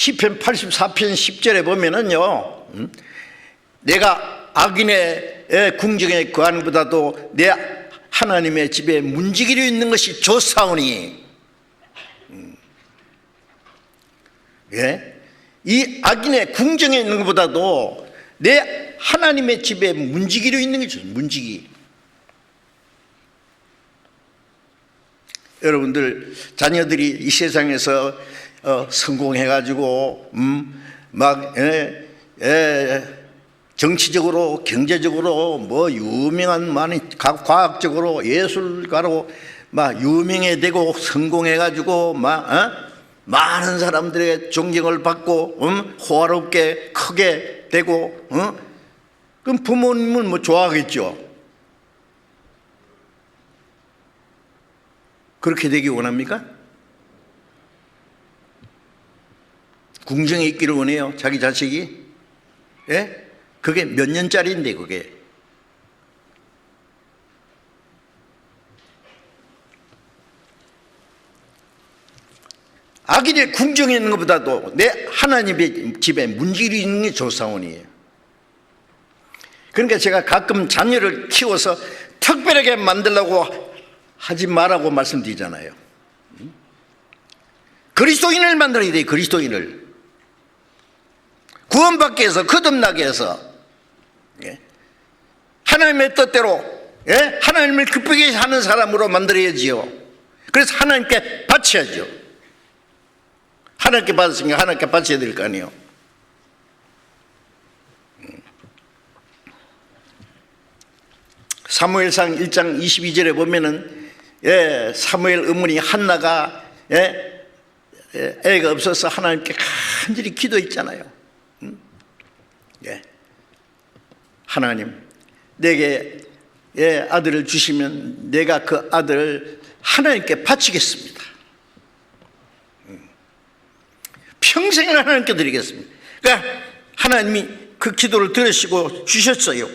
시편 84편 10절에 보면은요, 내가 악인의 궁정에 거하는 것보다도 내 하나님의 집에 문지기로 있는 것이 좋사오니, 예? 이 악인의 궁정에 있는 것보다도 내 하나님의 집에 문지기로 있는 게 좋아요. 문지기. 여러분들 자녀들이 이 세상에서 성공해가지고 막 정치적으로 경제적으로 뭐 유명한 많이 과학적으로 예술가로 막 유명해 되고 성공해가지고 막 많은 사람들의 존경을 받고 호화롭게 크게 되고 그럼 부모님은 뭐 좋아하겠죠. 그렇게 되기 원합니까? 궁정에 있기를 원해요, 자기 자식이? 예? 그게 몇 년짜리인데 그게. 악인의 궁정에 있는 것보다도 내 하나님의 집에 문지기 있는 게 좋사오니. 그러니까 제가 가끔 자녀를 키워서 특별하게 만들려고 하지 말라고 말씀드리잖아요. 그리스도인을 만들어야 돼요. 그리스도인을 구원받게 해서 거듭나게 해서, 예? 하나님의 뜻대로, 예? 하나님을 기쁘게 하는 사람으로 만들어야지요. 그래서 하나님께 바쳐야죠. 하나님께 받았으니까 하나님께 바쳐야 될 거 아니에요. 사무엘상 1장 22절에 보면은, 예, 사무엘 어머니 한나가, 예, 애가 없어서 하나님께 간절히 기도했잖아요. 예. 하나님, 내게 아들을 주시면 내가 그 아들을 하나님께 바치겠습니다. 평생을 하나님께 드리겠습니다. 그러니까 하나님이 그 기도를 들으시고 주셨어요.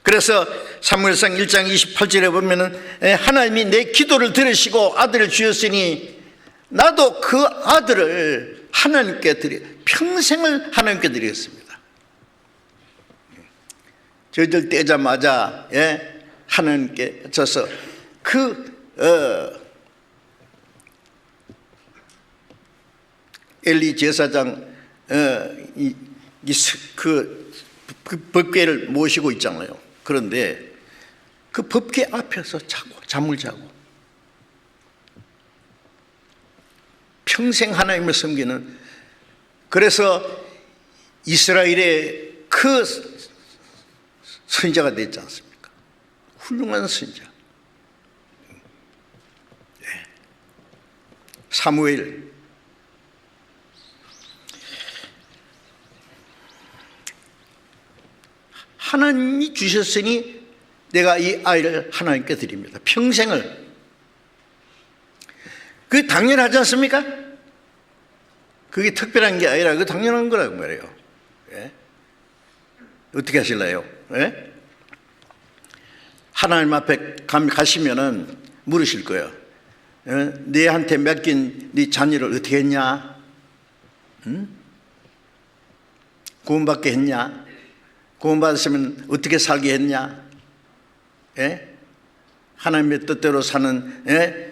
그래서 사무엘상 1장 28절에 보면은 하나님이 내 기도를 들으시고 아들을 주셨으니 나도 그 아들을 하나님께 평생을 하나님께 드리겠습니다. 저희들 떼자마자, 예, 하나님께 져서 엘리 제사장 그 법궤를 모시고 있잖아요. 그런데 그 법궤 앞에서 잠을 자고 평생 하나님을 섬기는, 그래서 이스라엘의 그 선지자가 됐지 않습니까? 훌륭한 선지자. 네. 사무엘. 하나님이 주셨으니 내가 이 아이를 하나님께 드립니다. 평생을. 그게 당연하지 않습니까? 그게 특별한 게 아니라 그 당연한 거라고 말해요. 예? 어떻게 하실래요? 예? 하나님 앞에 가시면은 물으실 거예요. 예? 네한테 맡긴 네 자녀를 어떻게 했냐? 응? 구원받게 했냐? 구원받았으면 어떻게 살게 했냐? 예? 하나님의 뜻대로 사는, 예?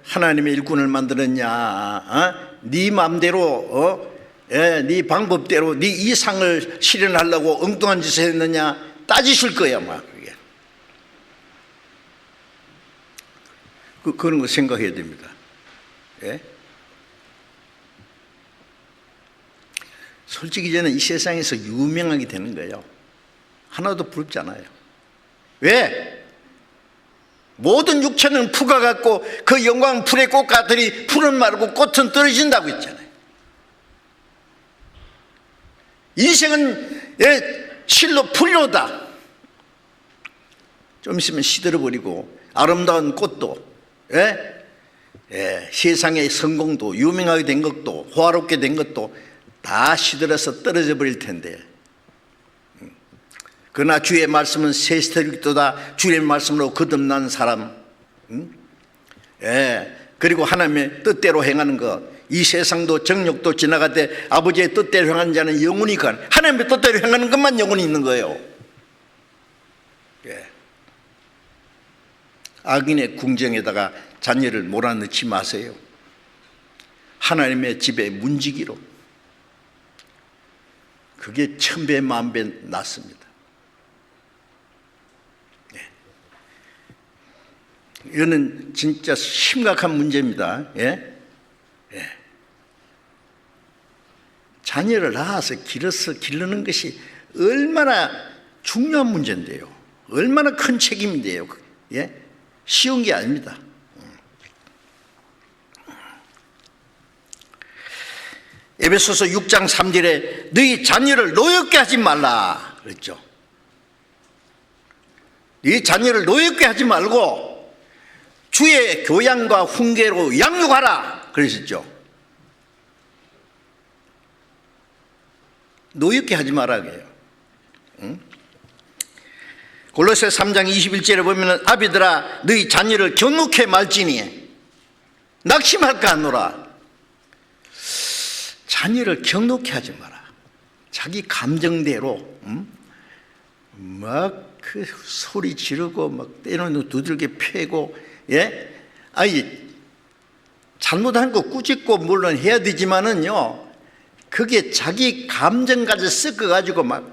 하나님의 일꾼을 만들었냐? 네 마음대로, 네 방법대로 네 이상을 실현하려고 엉뚱한 짓을 했느냐? 따지실 거야, 막 그게. 그런 거 생각해야 됩니다. 예? 솔직히 저는 이 세상에서 유명하게 되는 거예요. 하나도 부럽지 않아요. 왜? 모든 육체는 풀과 같고 그 영광은 풀의 꽃 같으니 풀은 마르고 꽃은 떨어진다고 했잖아요. 인생은 실로 풀려다. 좀 있으면 시들어버리고 아름다운 꽃도, 세상의 성공도 유명하게 된 것도 호화롭게 된 것도 다 시들어서 떨어져 버릴 텐데, 그러나 주의 말씀은 새스터리도다. 주의 말씀으로 거듭난 사람, 그리고 하나님의 뜻대로 행하는 것, 이 세상도 정욕도 지나가되 아버지의 뜻대로 행하는 자는 영원히 가는, 하나님의 뜻대로 행하는 것만 영원히 있는 거예요. 예. 악인의 궁정에다가 자녀를 몰아넣지 마세요. 하나님의 집에 문지기로. 그게 1000배 만배 낫습니다. 예. 이거는 진짜 심각한 문제입니다. 예? 예. 자녀를 낳아서 기르는 것이 얼마나 중요한 문제인데요. 얼마나 큰 책임인데요. 예? 쉬운 게 아닙니다. 에베소서 6장 3절에 너희 자녀를 노엽게 하지 말라 그랬죠. 너희 자녀를 노엽게 하지 말고 주의 교양과 훈계로 양육하라 그러셨죠. 노엽게 하지 말라 그래요. 응? 골로새 3장 21절에 보면 아비들아 너희 자녀를 경록해 말지니 낙심할까 하노라. 자녀를 경록해 하지 마라. 자기 감정대로 막 그 소리 지르고 막 때로는 두들겨 패고, 예? 아니 잘못한 거 꾸짖고 물론 해야 되지만은요, 그게 자기 감정까지 섞어가지고 막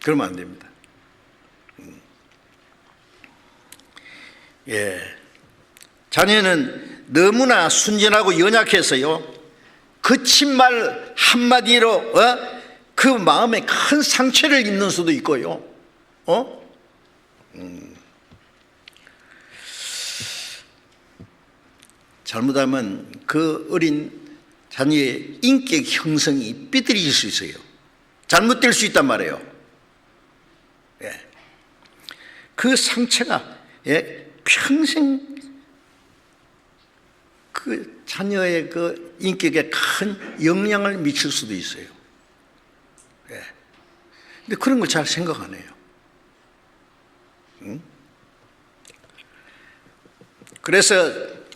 그러면 안 됩니다. 예, 자녀는 너무나 순진하고 연약해서요, 거친 말 한마디로 그 마음에 큰 상처를 입는 수도 있고요. 잘못하면 그 어린 자녀의 인격 형성이 삐뚤어질 수 있어요. 잘못될 수 있단 말이에요. 예. 그 상처가, 예, 평생 그 자녀의 그 인격에 큰 영향을 미칠 수도 있어요. 예. 근데 그런 걸 잘 생각 안 해요. 응? 그래서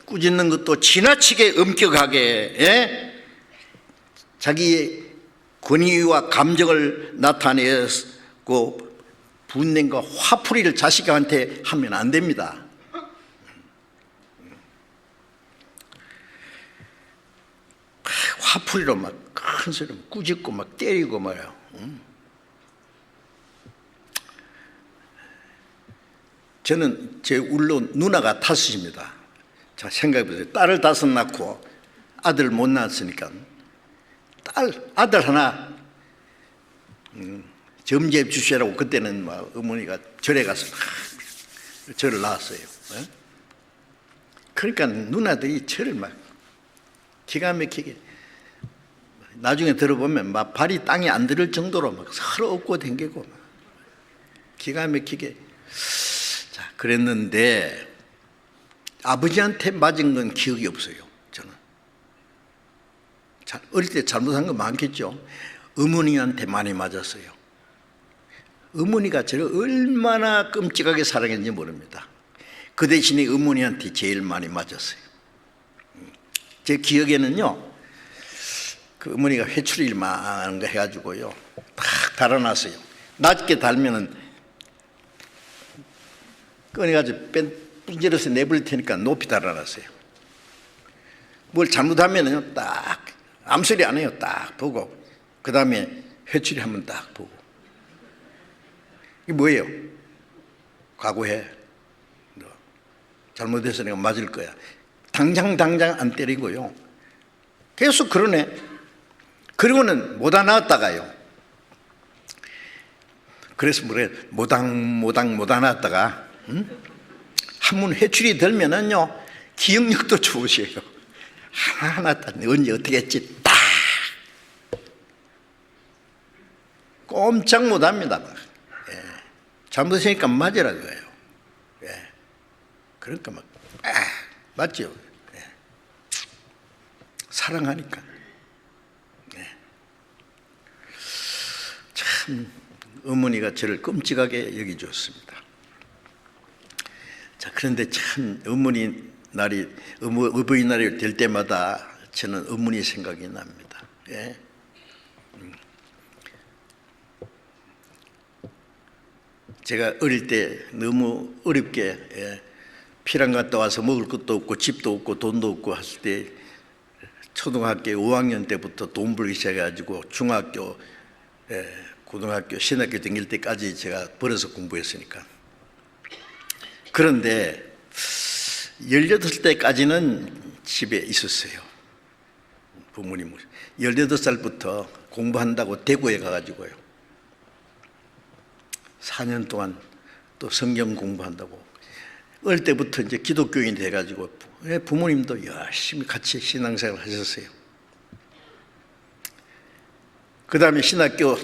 꾸짖는 것도 지나치게 엄격하게, 예? 자기의 권위와 감정을 나타내고 분냄과 화풀이를 자식한테 하면 안 됩니다. 화풀이로 막 큰 소리로 꾸짖고 막 때리고 말이에요. 저는 제 울로 누나가 5입니다. 자, 생각해보세요. 딸을 5 낳고 아들 못 낳았으니까 아들 하나 점지해 주시라고 그때는 막 어머니가 절에 가서 저를 낳았어요. 그러니까 누나들이 저를 막 기가 막히게, 나중에 들어보면 막 발이 땅에 안 들을 정도로 막 서로 업고 댕기고 막 기가 막히게. 자, 그랬는데 아버지한테 맞은 건 기억이 없어요. 저는 어릴 때 잘못한 거 많겠죠. 어머니한테 많이 맞았어요. 어머니가 저를 얼마나 끔찍하게 사랑했는지 모릅니다. 그 대신에 어머니한테 제일 많이 맞았어요. 제 기억에는요, 그 어머니가 회초리를 많은 거 해가지고요, 탁 달아놨어요. 낮게 달면은 꺼내가지고 분질러서 내버릴 테니까 높이 달아놨어요. 뭘 잘못하면은 딱 암소리 안 해요. 딱 보고 그 다음에 회초리 한번 딱 보고, 이게 뭐예요? 각오해. 너 잘못해서 내가 맞을 거야. 당장 안 때리고요, 계속 그러네. 그리고는 못 안았다가요, 그래서 뭐래, 못 안았다가 한번 회출이 들면은요, 기억력도 좋으세요. 하나 언제 어떻게 했지 딱 꼼짝 못합니다. 예. 잘못했으니까 맞으라 그래요. 예. 그러니까 막 맞죠. 예. 사랑하니까. 예. 참 어머니가 저를 끔찍하게 여기줬습니다. 자, 그런데 참 어머니 날이 어버이날이 될 때마다 저는 어머니 생각이 납니다. 예. 제가 어릴 때 너무 어렵게 피랑 갔다 와서 먹을 것도 없고 집도 없고 돈도 없고 했을 때 초등학교 5학년 때부터 돈 벌기 시작해가지고 중학교, 고등학교, 신학교 다닐 때까지 제가 벌어서 공부했으니까. 그런데 18살때까지는 집에 있었어요. 부모님 18살부터 공부한다고 대구에 가가지고요 4년 동안 또 성경 공부한다고 어릴 때부터 이제 기독교인이 돼가지고 부모님도 열심히 같이 신앙생활 하셨어요. 그 다음에 신학교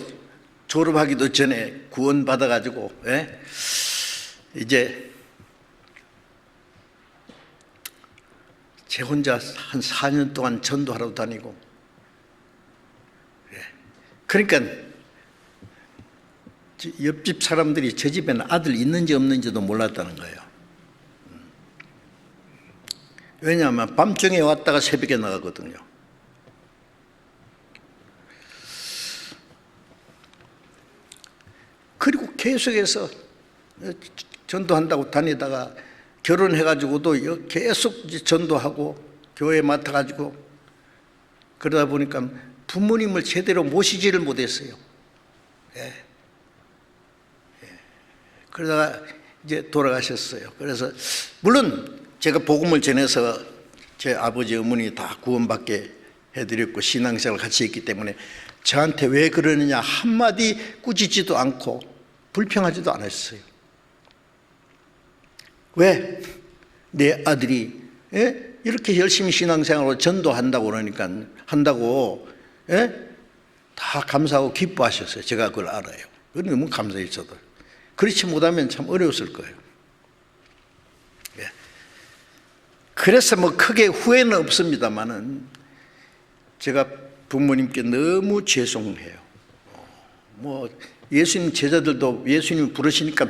졸업하기도 전에 구원 받아가지고 이제 제 혼자 한 4년 동안 전도하러 다니고, 그러니까 옆집 사람들이 저 집에는 아들 있는지 없는지도 몰랐다는 거예요. 왜냐하면 밤중에 왔다가 새벽에 나가거든요. 그리고 계속해서 전도한다고 다니다가 결혼해가지고도 계속 전도하고 교회 맡아가지고 그러다 보니까 부모님을 제대로 모시지를 못했어요. 그러다가 이제 돌아가셨어요. 그래서 물론 제가 복음을 전해서 제 아버지 어머니 다 구원받게 해드렸고 신앙생활 같이 했기 때문에 저한테 왜 그러느냐 한마디 꾸짖지도 않고 불평하지도 않았어요. 왜? 내 아들이 이렇게 열심히 신앙생활로 전도한다고 그러니까 한다고 다 감사하고 기뻐하셨어요. 제가 그걸 알아요. 그건 너무 감사해요. 저도 그렇지 못하면 참 어려웠을 거예요. 그래서 뭐 크게 후회는 없습니다만은 제가 부모님께 너무 죄송해요. 뭐 예수님 제자들도 예수님 부르시니까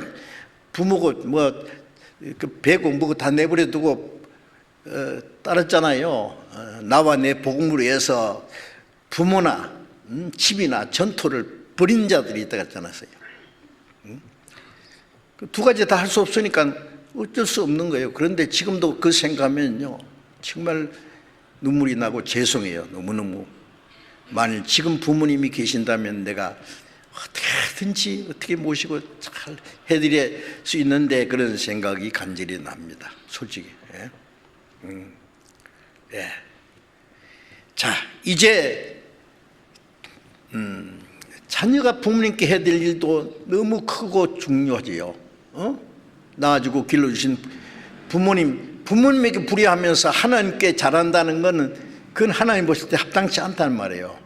부모고 뭐 배고 뭐고 다 내버려 두고 따랐잖아요. 나와 내 복음을 위해서 부모나 집이나 전토를 벌인 자들이 있다 갔잖아요. 두 가지 다 할 수 없으니까 어쩔 수 없는 거예요. 그런데 지금도 그 생각하면요 정말 눈물이 나고 죄송해요. 너무너무. 만일 지금 부모님이 계신다면 내가 어떻게든지 어떻게 모시고 잘 해드릴 수 있는데 그런 생각이 간절히 납니다. 솔직히. 자, 이제 자녀가 부모님께 해야 될 일도 너무 크고 중요하지요. 낳아주고 길러주신 부모님에게 불의하면서 하나님께 잘한다는 것은 그건 하나님 보실 때 합당치 않다는 말이에요.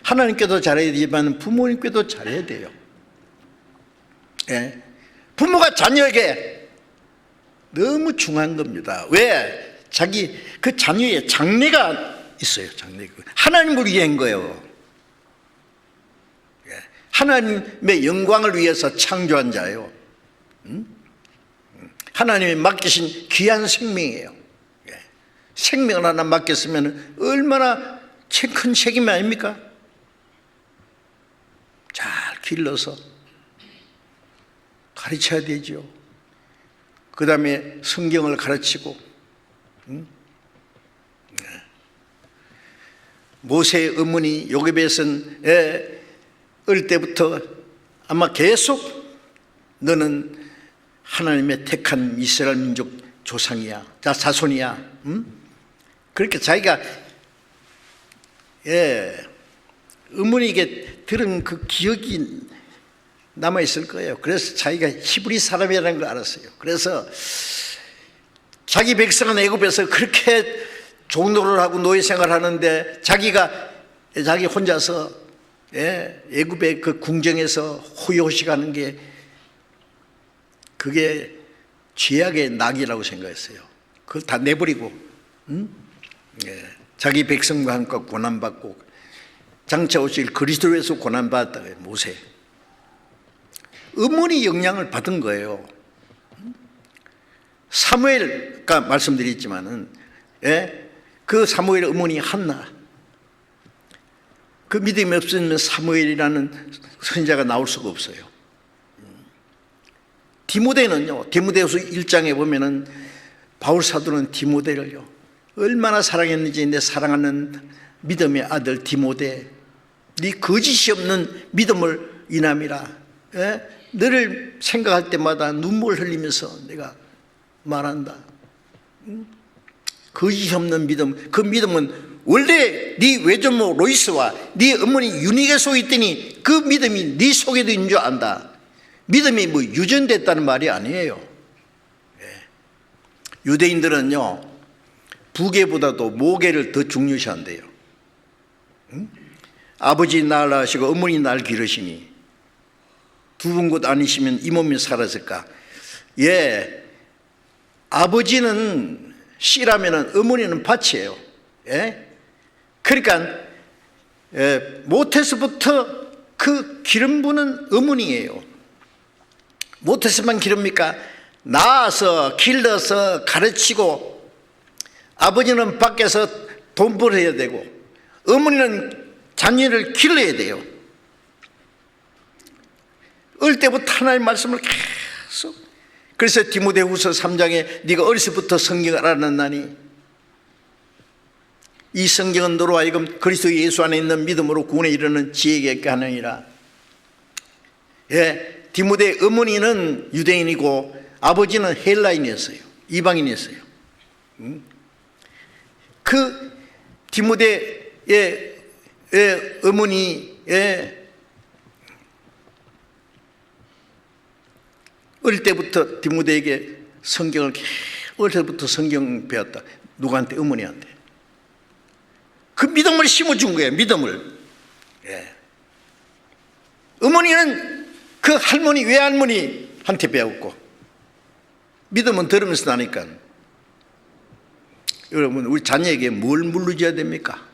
하나님께도 잘해야 되지만 부모님께도 잘해야 돼요. 부모가 자녀에게 너무 중요한 겁니다. 왜? 자기 그 자녀의 장래가 있어요. 장래. 하나님을 위한 거예요. 하나님의 영광을 위해서 창조한 자예요. 하나님이 맡기신 귀한 생명이에요. 생명을 하나 맡겼으면 얼마나 큰 책임 아닙니까? 잘 길러서 가르쳐야 되죠. 그 다음에 성경을 가르치고 모세의 어머니 요게벳은 어릴 때부터 아마 계속 너는 하나님의 택한 이스라엘 민족 조상이야, 자손이야. 그렇게 자기가 어머니에게 들은 그 기억이 남아있을 거예요. 그래서 자기가 히브리 사람이라는 걸 알았어요. 그래서 자기 백성은 애굽에서 그렇게 종노를 하고 노예 생활하는데 자기 혼자서 애굽의 그 궁정에서 호요호식하는 게 그게 죄악의 낙이라고 생각했어요. 그걸 다 내버리고 자기 백성과 함께 고난받고 장차 오실 그리스도에서 고난받았다. 모세 어머니 영향을 받은 거예요. 사무엘가 말씀드렸지만은, 그 사무엘 어머니 한나, 그 믿음이 없으면 사무엘이라는 선지자가 나올 수가 없어요. 디모데는요, 디모데후서 1장에 보면은 바울 사도는 디모데를요 얼마나 사랑했는지, 내 사랑하는 믿음의 아들 디모데, 네 거짓이 없는 믿음을 인함이라. 너를 생각할 때마다 눈물 흘리면서 내가 말한다. 거짓이 없는 믿음, 그 믿음은 원래 네 외조모 로이스와 네 어머니 유니게 속에 있더니 그 믿음이 네 속에도 있는 줄 안다. 믿음이 뭐 유전됐다는 말이 아니에요. 유대인들은요 부계보다도 모계를 더 중요시한대요. 아버지 날 낳으시고 어머니 날 기르시니 두 분 곧 아니시면 이 몸이 살았을까. 아버지는 씨라면 어머니는 밭이에요. 그러니까 모태서부터 그 기름 부는 어머니예요. 모태서만 기릅니까? 낳아서 길러서 가르치고, 아버지는 밖에서 돈 벌어야 되고 어머니는 자녀를 길러야 돼요. 어릴 때부터 하나님의 말씀을 계속. 그래서 디모데후서 3장에 네가 어렸을 때부터 성경을 알았나니 이 성경은 너로 하여금 그리스도 예수 안에 있는 믿음으로 구원에 이르는 지혜가 있게 하느니라. 디모데 어머니는 유대인이고 아버지는 헬라인이었어요. 이방인이었어요. 그 디모데의 어머니의 어릴 때부터 디모데에게 성경을, 어릴 때부터 성경 배웠다. 누구한테? 어머니한테. 그 믿음을 심어준 거예요. 믿음을. 어머니는 그 할머니, 외할머니한테 배웠고, 믿음은 들으면서 나니까. 여러분, 우리 자녀에게 뭘 물려줘야 됩니까?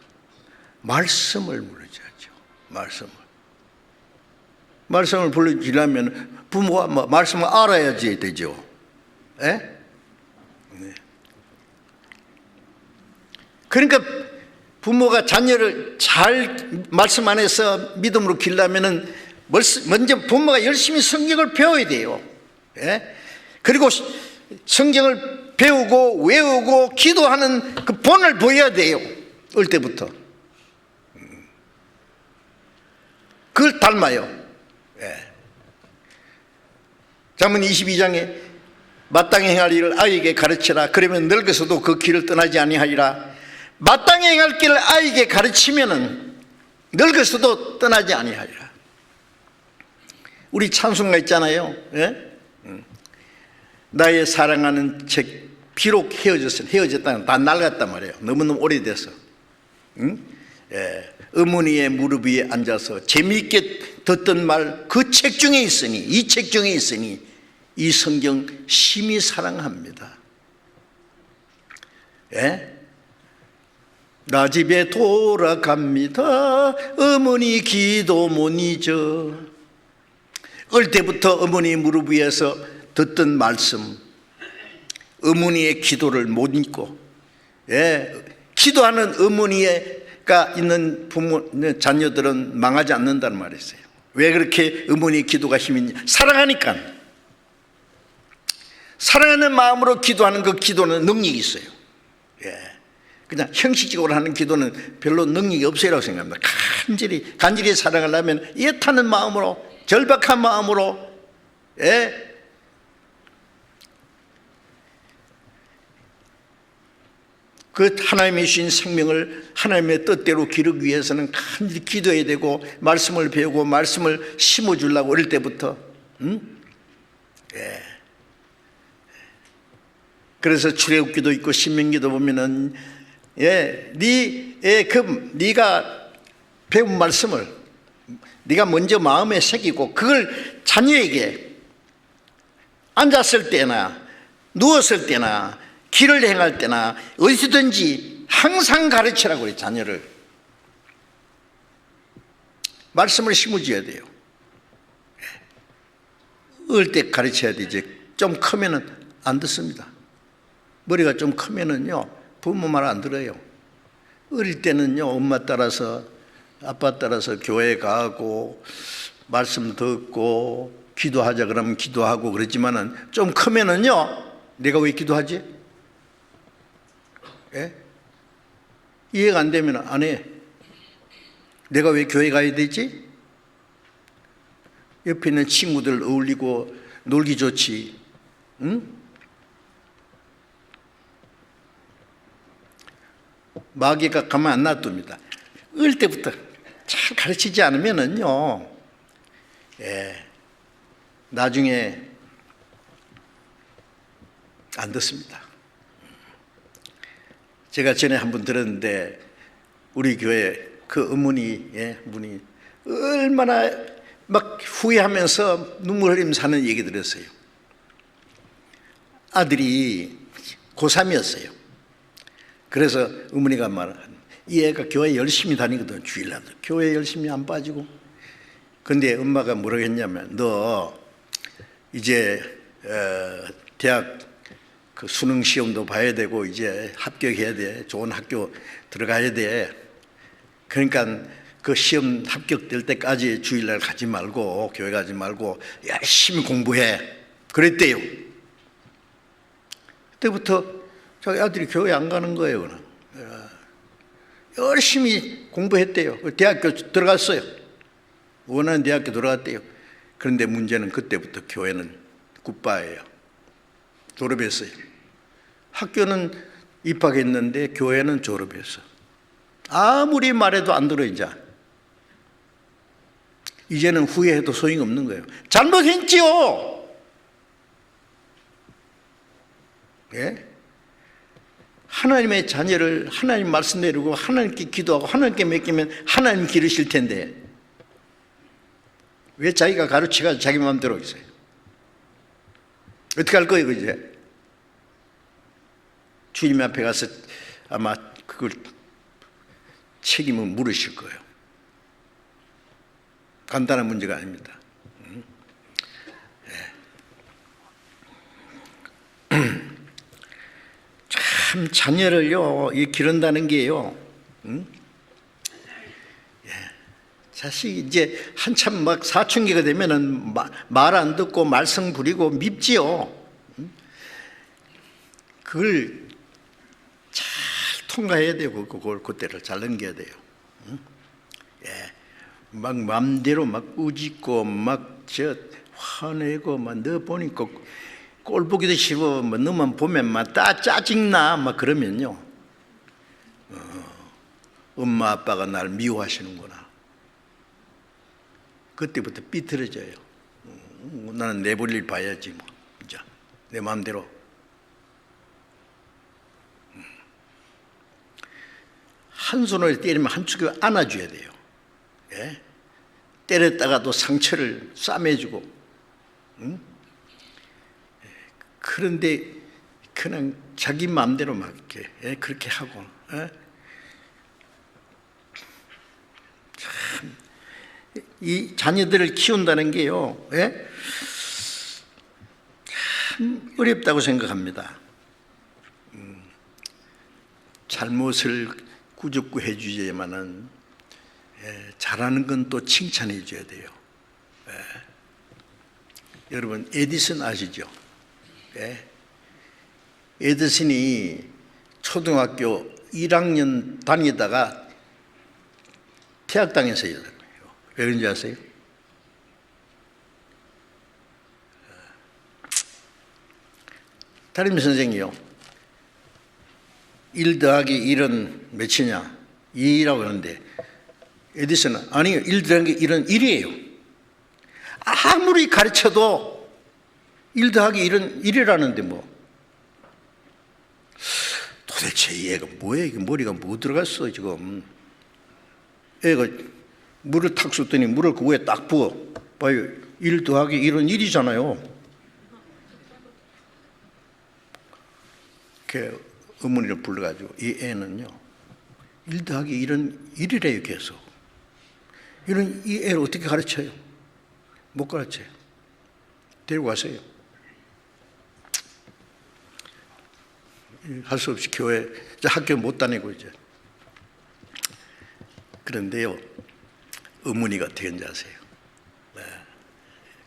말씀을 물려줘야죠. 말씀을 물려주려면 부모가 말씀을 알아야지 되죠. 그러니까 부모가 자녀를 잘 말씀 안에서 믿음으로 기르려면 먼저 부모가 열심히 성경을 배워야 돼요. 그리고 성경을 배우고 외우고 기도하는 그 본을 보여야 돼요. 어릴 때부터. 그걸 닮아요. 잠언 22장에 마땅히 행할 일을 아이에게 가르치라. 그러면 늙어서도 그 길을 떠나지 아니하리라. 마땅히 행할 길을 아이에게 가르치면은 늙어서도 떠나지 아니하리라. 우리 찬송가 있잖아요. 나의 사랑하는 책, 비록 헤어졌다는 다 낡았단 말이에요. 너무너무 오래돼서. 어머니의 무릎 위에 앉아서 재미있게 듣던 말, 그 책 중에 있으니, 이 책 중에 있으니 이 성경 심히 사랑합니다. 나 집에 돌아갑니다. 어머니 기도 못 잊어. 어릴 때부터 어머니 무릎 위에서 듣던 말씀, 어머니의 기도를 못 잊고, 기도하는 어머니가 있는 부모, 자녀들은 망하지 않는다는 말이 있어요. 왜 그렇게 어머니의 기도가 힘이 있냐? 사랑하니까. 사랑하는 마음으로 기도하는 그 기도는 능력이 있어요. 그냥 형식적으로 하는 기도는 별로 능력이 없어요라고 생각합니다. 간절히 사랑을 하면 애타는 마음으로, 절박한 마음으로, 그 하나님이 주신 생명을 하나님의 뜻대로 기르기 위해서는 간절히 기도해야 되고, 말씀을 배우고 말씀을 심어주려고 어릴 때부터. 그래서 출애굽기도 있고 신명기도 보면은 네가 배운 말씀을 네가 먼저 마음에 새기고 그걸 자녀에게 앉았을 때나 누웠을 때나 길을 행할 때나 어디서든지 항상 가르치라고 그래요. 자녀를 말씀을 심어줘야 돼요. 어릴 때 가르쳐야 되지. 좀 크면은 안 듣습니다. 머리가 좀 크면은요, 부모 말 안 들어요. 어릴 때는요, 엄마 따라서, 아빠 따라서 교회 가고, 말씀 듣고, 기도하자 그러면 기도하고 그랬지만은 좀 크면은요, 내가 왜 기도하지? 예? 이해가 안 되면 안 해. 내가 왜 교회 가야 되지? 옆에 있는 친구들 어울리고 놀기 좋지. 응? 마귀가 가만 안 놔둡니다. 어릴 때부터 잘 가르치지 않으면은요, 예, 나중에 안 듣습니다. 제가 전에 한번 들었는데 우리 교회 그 어머니, 예, 분이 얼마나 막 후회하면서 눈물 흘리면서 하는 얘기 들었어요. 아들이 고3이었어요. 그래서 어머니가 말하는, 이 애가 교회 열심히 다니거든. 주일날도 교회 열심히 안 빠지고. 근데 엄마가 뭐라고 했냐면, 너 이제 대학 그 수능 시험도 봐야 되고 이제 합격해야 돼. 좋은 학교 들어가야 돼. 그러니까 그 시험 합격될 때까지 주일날 가지 말고, 교회 가지 말고 열심히 공부해. 그랬대요. 그때부터 자기 아들이 교회 안 가는 거예요. 그냥. 열심히 공부했대요. 대학교 들어갔어요. 원하는 대학교 들어갔대요. 그런데 문제는 그때부터 교회는 굿바예요. 졸업했어요. 학교는 입학했는데 교회는 졸업했어. 아무리 말해도 안 들어. 이제는 후회해도 소용이 없는 거예요. 잘못했지요. 예? 하나님의 자녀를 하나님 말씀 내리고 하나님께 기도하고 하나님께 맡기면 하나님 기르실 텐데 왜 자기가 가르치가 자기 마음대로 있어요? 어떻게 할 거예요, 이제? 주님 앞에 가서 아마 그걸 책임을 물으실 거예요. 간단한 문제가 아닙니다. 참 자녀를요 기른다는 게요, 자식이 이제 한참 막 사춘기가 되면은 말 안 듣고 말썽 부리고 밉지요. 그걸 잘 통과해야 되고 그때를 잘 넘겨야 돼요. 막 맘대로 막 우짖고 막 화내고 막 너 보니까 꼴 보기도 싫어, 뭐 너만 보면 막 짜증나, 막 그러면요, 엄마 아빠가 날 미워하시는구나. 그때부터 삐뚤어져요. 나는 내 볼일 봐야지, 뭐, 이제 내 마음대로. 한 손으로 때리면 한쪽에 안아줘야 돼요. 예? 때렸다가도 상처를 싸매주고. 그런데 그냥 자기 마음대로 막 이렇게 그렇게 하고, 참 이 자녀들을 키운다는 게요, 참 어렵다고 생각합니다. 잘못을 구족구해 주지만은 잘하는 건 또 칭찬해 줘야 돼요. 여러분 에디슨 아시죠? 에디슨이 초등학교 1학년 다니다가 퇴학당했어요. 왜 그런지 아세요? 담임 선생이요, 1 더하기 1은 몇이냐? 2라고 하는데 에디슨은 아니요, 1 더하기 1은 1이에요. 아무리 가르쳐도 1 더하기 1은 1이라는데 뭐 도대체 이 애가 뭐야? 이게 머리가 뭐 들어갔어 지금. 애가 물을 탁 쏟더니 물을 그 위에 딱 부어 봐요. 1 더하기 1은 1이잖아요. 그 어머니를 불러가지고 이 애는요 1 더하기 1은 1이래요 계속. 이런 이 애를 어떻게 가르쳐요? 못 가르쳐요. 데리고 가세요. 할 수 없이 교회, 학교 못 다니고 이제. 그런데요, 어머니가 어떻게 했는지 아세요?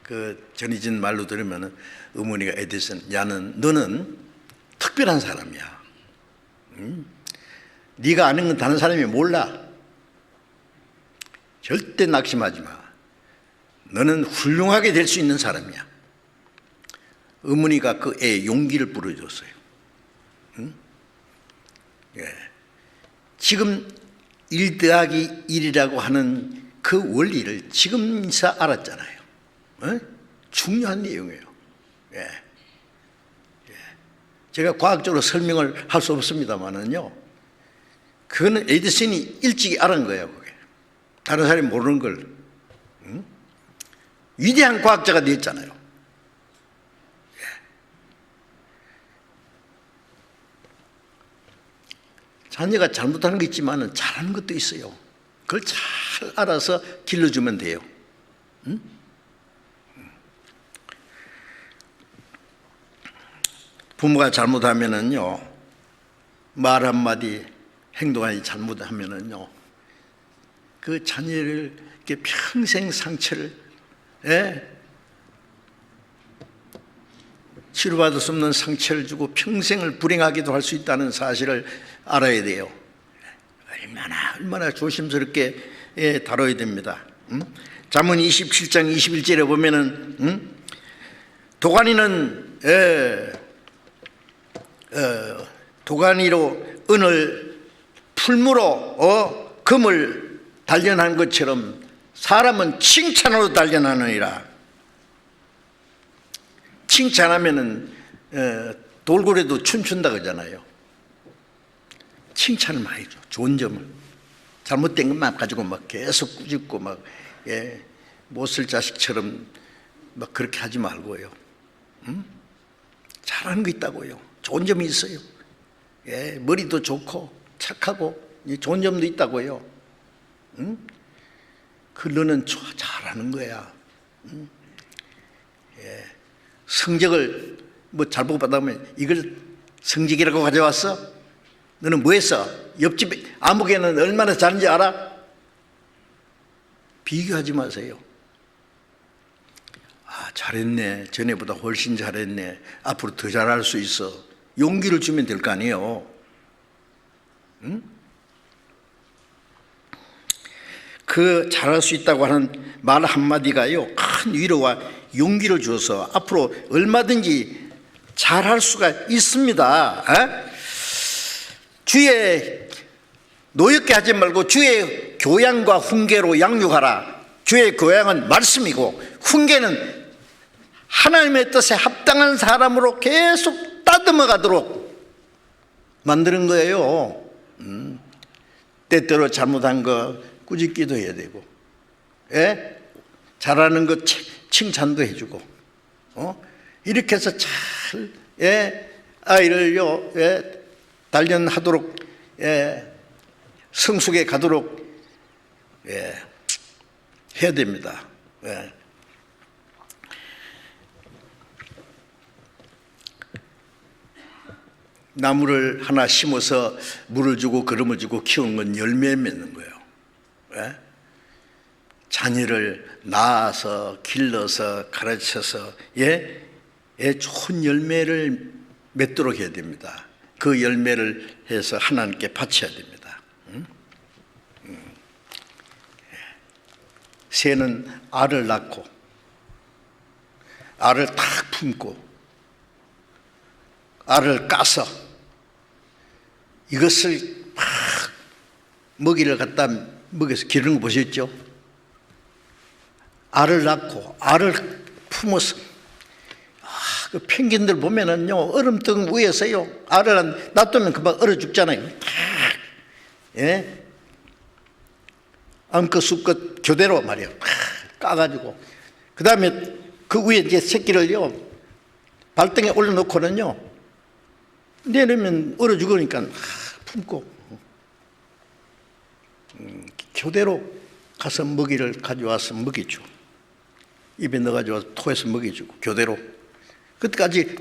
그 전희진 말로 들으면은 어머니가 에디슨, 너는 특별한 사람이야. 네가 아는 건 다른 사람이 몰라. 절대 낙심하지 마. 너는 훌륭하게 될 수 있는 사람이야. 어머니가 그 애에 용기를 불어줬어요. 예. 지금 1 더하기 1이라고 하는 그 원리를 지금서 알았잖아요. 중요한 내용이에요. 예. 예. 제가 과학적으로 설명을 할 수 없습니다만은요, 그거는 에디슨이 일찍이 알은 거예요. 그게 다른 사람이 모르는 걸. 위대한 과학자가 됐잖아요. 예. 자녀가 잘못하는 게 있지만 잘하는 것도 있어요. 그걸 잘 알아서 길러주면 돼요. 부모가 잘못하면은요, 말 한마디, 행동 한마디 잘못하면은요, 그 자녀를 이렇게 평생 상처를, 치료받을 수 없는 상처를 주고 평생을 불행하기도 할 수 있다는 사실을 알아야 돼요. 얼마나 조심스럽게 다뤄야 됩니다. 잠언 27장 21절에 보면은 도가니로 은을 풀무로 금을 단련한 것처럼 사람은 칭찬으로 단련하느니라. 칭찬하면은 돌고래도 춤춘다 그러잖아요. 칭찬을 많이 줘. 좋은 점을. 잘못된 것만 가지고 막 계속 꾸짖고 막 못쓸 자식처럼 막 그렇게 하지 말고요. 잘하는 거 있다고요. 좋은 점이 있어요. 머리도 좋고 착하고 좋은 점도 있다고요. 그 너는 잘하는 거야. 성적을 뭐 잘 보고 받아보면 이걸 성적이라고 가져왔어? 너는 뭐 했어? 옆집 아무개는 얼마나 잘하는지 알아? 비교하지 마세요. 아, 잘했네. 전에보다 훨씬 잘했네. 앞으로 더 잘할 수 있어. 용기를 주면 될 거 아니에요. 그 잘할 수 있다고 하는 말 한마디가요, 큰 위로와 용기를 주어서 앞으로 얼마든지 잘할 수가 있습니다. 주의 노엽게 하지 말고 주의 교양과 훈계로 양육하라. 주의 교양은 말씀이고 훈계는 하나님의 뜻에 합당한 사람으로 계속 따듬어 가도록 만드는 거예요. 때때로 잘못한 거 꾸짖기도 해야 되고, 잘하는 거 칭찬도 해주고, 이렇게 해서 잘 아이를요 단련하도록, 성숙에 가도록 해야 됩니다. 나무를 하나 심어서 물을 주고 거름을 주고 키우는 건 열매 맺는 거예요. 자녀를 낳아서 길러서 가르쳐서 좋은 열매를 맺도록 해야 됩니다. 그 열매를 해서 하나님께 바쳐야 됩니다. 새는 알을 낳고 알을 탁 품고 알을 까서 이것을 막 먹이를 갖다 먹여서 기르는 거 보셨죠? 알을 낳고 알을 품어서, 그 펭귄들 보면은요, 얼음등 위에서요 알을 놔두면 금방 얼어 죽잖아요. 암컷 수컷 교대로 말이에요. 까가지고 그 다음에 그 위에 이제 새끼를요 발등에 올려놓고는요 내리면 얼어 죽으니까 품고 교대로 가서 먹이를 가져와서 먹이죠. 입에 넣어가지고 토해서 먹이주고 교대로. 그때까지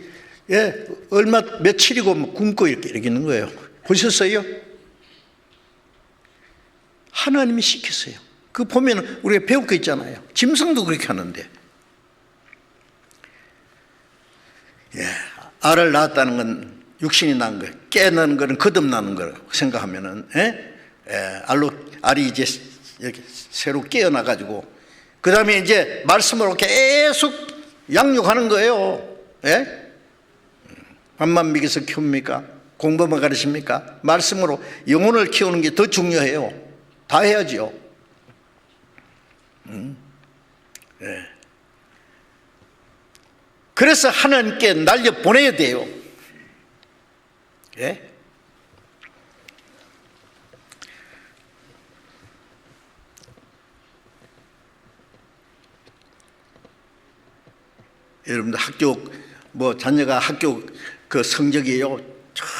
얼마 며칠이고 굶고 이렇게 있는 거예요. 보셨어요? 하나님이 시켰어요. 그 보면 우리가 배울 거 있잖아요. 짐승도 그렇게 하는데. 알을 낳았다는 건 육신이 난 거예요. 깨나는 거는 거듭나는 거라고 생각하면은, 알이 이제 이렇게 새로 깨어나가지고, 그 다음에 이제 말씀으로 계속 양육하는 거예요. 밥만 먹여서 키웁니까? 공부만 가르칩니까? 말씀으로 영혼을 키우는 게 더 중요해요. 다 해야지요. 그래서 하나님께 날려 보내야 돼요. 여러분들 학교 자녀가 학교 그 성적이요,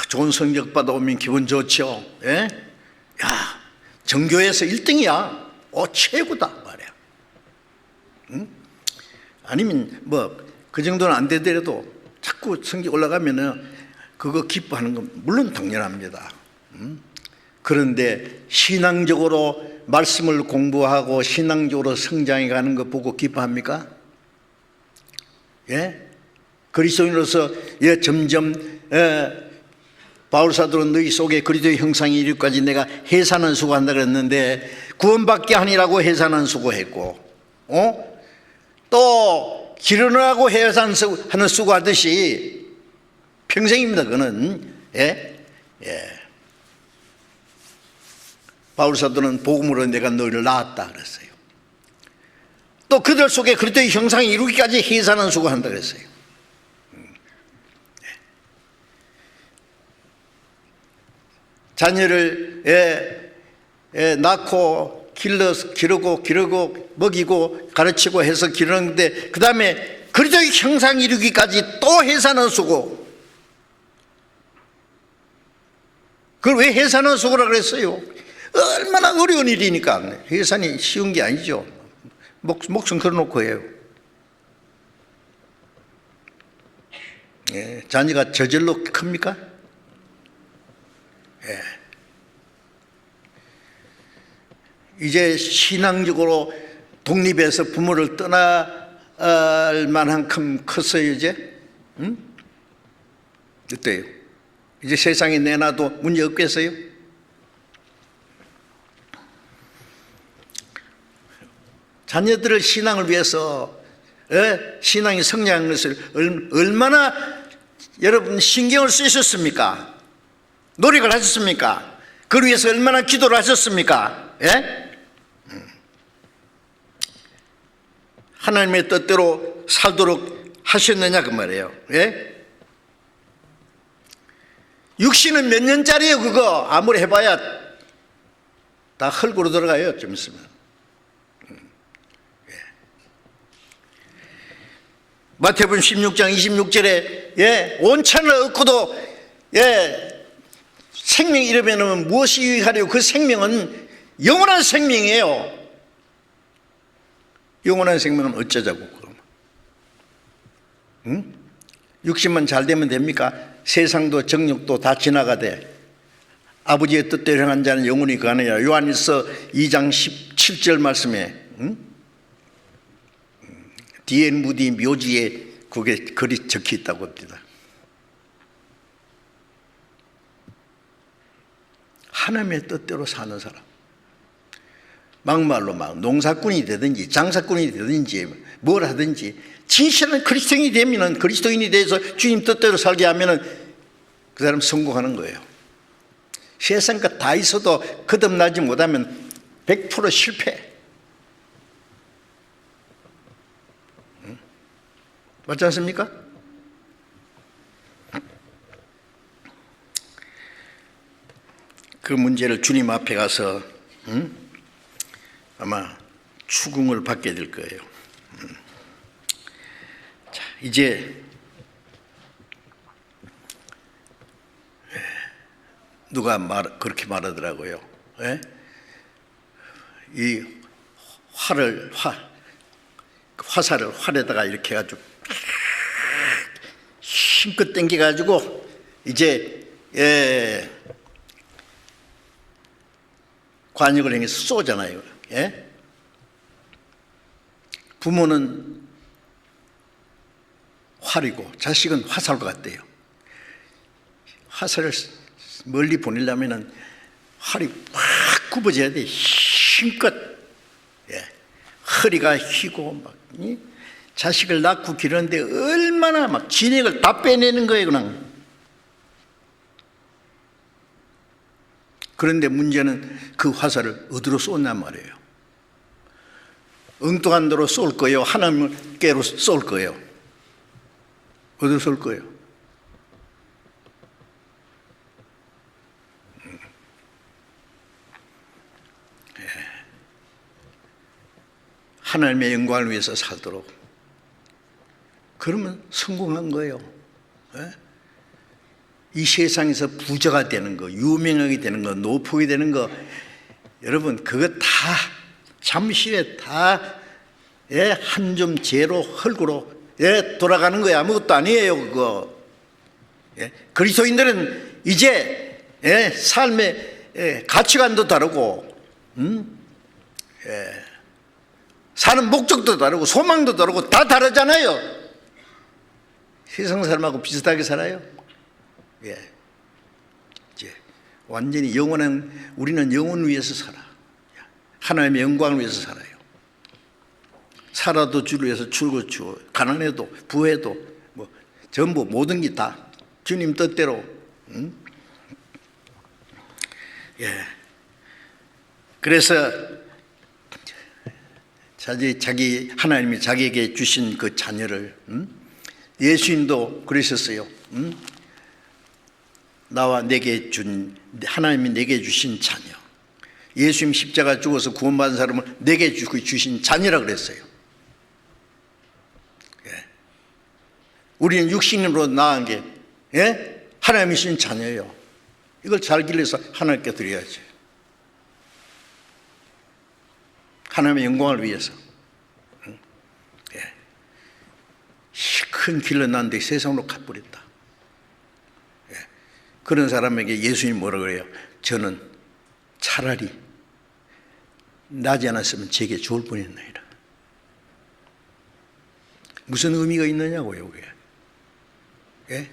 좋은 성적 받아오면 기분 좋죠. 야, 전교에서 1등이야. 최고다 말이야. 아니면 그 정도는 안 되더라도 자꾸 성적 올라가면은 그거 기뻐하는 건 물론 당연합니다. 그런데 신앙적으로 말씀을 공부하고 신앙적으로 성장해 가는 거 보고 기뻐합니까? 그리스도인으로서 점점 바울 사도는 너희 속에 그리스도의 형상이 이르기까지 내가 해산한 수고한다 그랬는데 구원받게 하니라고 해산한 수고했고, 또 기르느라고 해산하는 수고하듯이 평생입니다. 그는 바울 사도는 복음으로 내가 너희를 낳았다 그랬어요. 또 그들 속에 그리스도의 형상이 이루기까지 해산한 수고한다 그랬어요. 자녀를 낳고 기르고 먹이고 가르치고 해서 기르는데 그 다음에 그리스도의 형상 이루기까지 또 해산한 수고. 그걸 왜 해산한 수고라고 그랬어요? 얼마나 어려운 일이니까. 해산이 쉬운 게 아니죠. 목숨 걸어놓고 해요. 자녀가 저절로 큽니까? 이제 신앙적으로 독립해서 부모를 떠날 만큼 컸어요 이제? 어때요? 이제 세상에 내놔도 문제 없겠어요? 자녀들을 신앙을 위해서 신앙이 성장하는 것을 얼마나 여러분 신경을 쓰셨습니까? 노력을 하셨습니까? 그를 위해서 얼마나 기도를 하셨습니까? 하나님의 뜻대로 살도록 하셨느냐 그 말이에요. 육신은 몇 년짜리예요 그거? 아무리 해봐야 다 흙으로 들어가요 좀 있으면. 마태복음 16장 26절에 온천을 얻고도 생명 이르면 무엇이 유익하리요? 그 생명은 영원한 생명이에요. 영원한 생명은 어쩌자고 그러면? 육신만 잘 되면 됩니까? 세상도 정욕도 다 지나가되 아버지의 뜻대로 행한 자는 영원히 가느니라. 요한일서 2장 17절 말씀에 디엔 무디 묘지에 그게 글이 적혀 있다고 합니다. 하나님의 뜻대로 사는 사람, 막말로 농사꾼이 되든지 장사꾼이 되든지 뭘 하든지 진실한 그리스도인이 되면은, 그리스도인이 돼서 주님 뜻대로 살게 하면은 그 사람 성공하는 거예요. 세상 것 다 있어도 거듭나지 못하면 100% 실패. 맞지 않습니까? 그 문제를 주님 앞에 가서 아마 추궁을 받게 될 거예요. 자, 이제 누가 그렇게 말하더라고요. 이 화살을 활에다가 이렇게 해가지고 힘껏 당겨가지고 이제 관역을 향해서 쏘잖아요. 예? 부모는 활이고 자식은 화살과 같대요. 화살을 멀리 보내려면 활이 확 굽어져야 돼. 힘껏. 허리가 휘고 막 자식을 낳고 기르는데 얼마나 막 진액을 다 빼내는 거예요, 그냥. 그런데 문제는 그 화살을 어디로 쏘냔 말이에요. 엉뚱한 데로 쏠 거예요? 하나님께로 쏠 거예요? 어디로 쏠 거예요? 하나님의 영광을 위해서 살도록. 그러면 성공한 거예요. 이 세상에서 부자가 되는 거, 유명하게 되는 거, 노폭이 되는 거, 여러분 그거 다 잠시에 다 한 점 제로 흙으로 돌아가는 거예요. 아무것도 아니에요, 그거. 그리스도인들은 이제 삶의 가치관도 다르고, 사는 목적도 다르고 소망도 다르고 다 다르잖아요. 세상 사람하고 비슷하게 살아요. 이제 완전히 우리는 영혼을 위해서 살아. 하나님의 영광을 위해서 살아요. 살아도 주를 위해서 죽고 가난해도 부해도 뭐 전부 모든 게 다 주님 뜻대로. 그래서 하나님이 자기에게 주신 그 자녀를, 예수님도 그러셨어요. 하나님이 내게 주신 자녀. 예수님 십자가 죽어서 구원받은 사람을 내게 주신 자녀라 그랬어요. 우리는 육신으로 낳은 게 하나님이 주신 자녀예요. 이걸 잘 길러서 하나님께 드려야지. 하나님의 영광을 위해서. 큰 길로 났는데 세상으로 가버렸다. 그런 사람에게 예수님이 뭐라 그래요? 저는 차라리 나지 않았으면 제게 좋을 뻔했나이다. 무슨 의미가 있느냐고요, 그게.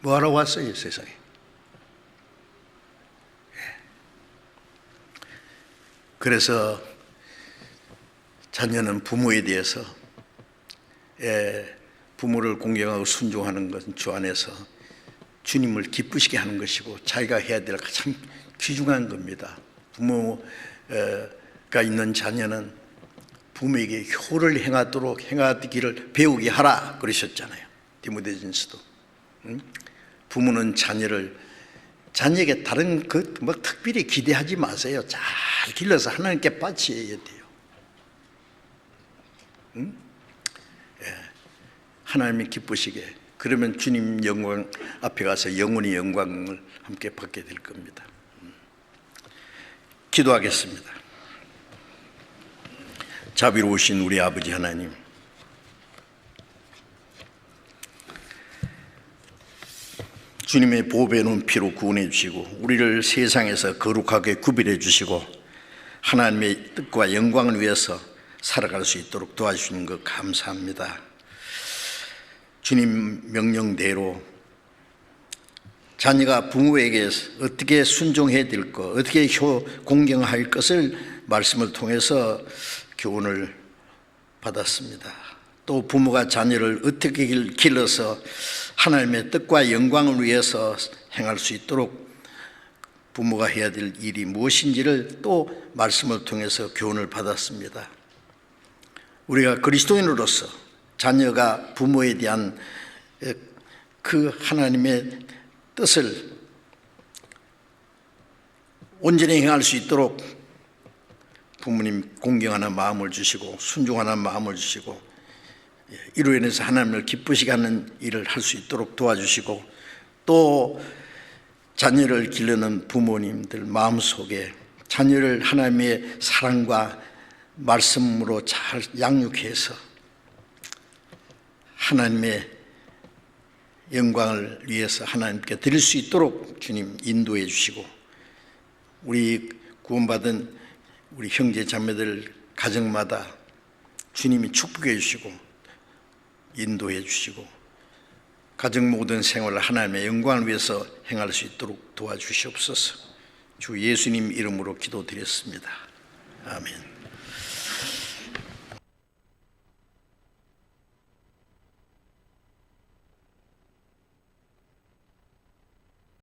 뭐하러 왔어요, 세상에. 그래서 자녀는 부모에 대해서 부모를 공경하고 순종하는 것은 주 안에서 주님을 기쁘시게 하는 것이고 자기가 해야 될 가장 귀중한 겁니다. 부모가 있는 자녀는 부모에게 효를 행하기를 배우게 하라 그러셨잖아요. 디모데전서도. 부모는 자녀에게 다른 특별히 기대하지 마세요. 잘 길러서 하나님께 바쳐야 돼요. 하나님이 기쁘시게. 그러면 주님 영광 앞에 가서 영원히 영광을 함께 받게 될 겁니다. 기도하겠습니다. 자비로우신 우리 아버지 하나님, 주님의 보배의 눈피로 구원해 주시고 우리를 세상에서 거룩하게 구별해 주시고 하나님의 뜻과 영광을 위해서 살아갈 수 있도록 도와주시는 것 감사합니다. 주님 명령대로 자녀가 부모에게 어떻게 순종해야 될 것, 어떻게 공경할 것을 말씀을 통해서 교훈을 받았습니다. 또 부모가 자녀를 어떻게 길러서 하나님의 뜻과 영광을 위해서 행할 수 있도록 부모가 해야 될 일이 무엇인지를 또 말씀을 통해서 교훈을 받았습니다. 우리가 그리스도인으로서 자녀가 부모에 대한 그 하나님의 뜻을 온전히 행할 수 있도록 부모님 공경하는 마음을 주시고 순종하는 마음을 주시고 이로 인해서 하나님을 기쁘시게 하는 일을 할 수 있도록 도와주시고 또 자녀를 기르는 부모님들 마음속에 자녀를 하나님의 사랑과 말씀으로 잘 양육해서 하나님의 영광을 위해서 하나님께 드릴 수 있도록 주님 인도해 주시고, 우리 구원받은 우리 형제 자매들 가정마다 주님이 축복해 주시고 인도해 주시고 가정 모든 생활을 하나님의 영광을 위해서 행할 수 있도록 도와주시옵소서. 주 예수님 이름으로 기도드렸습니다. 아멘.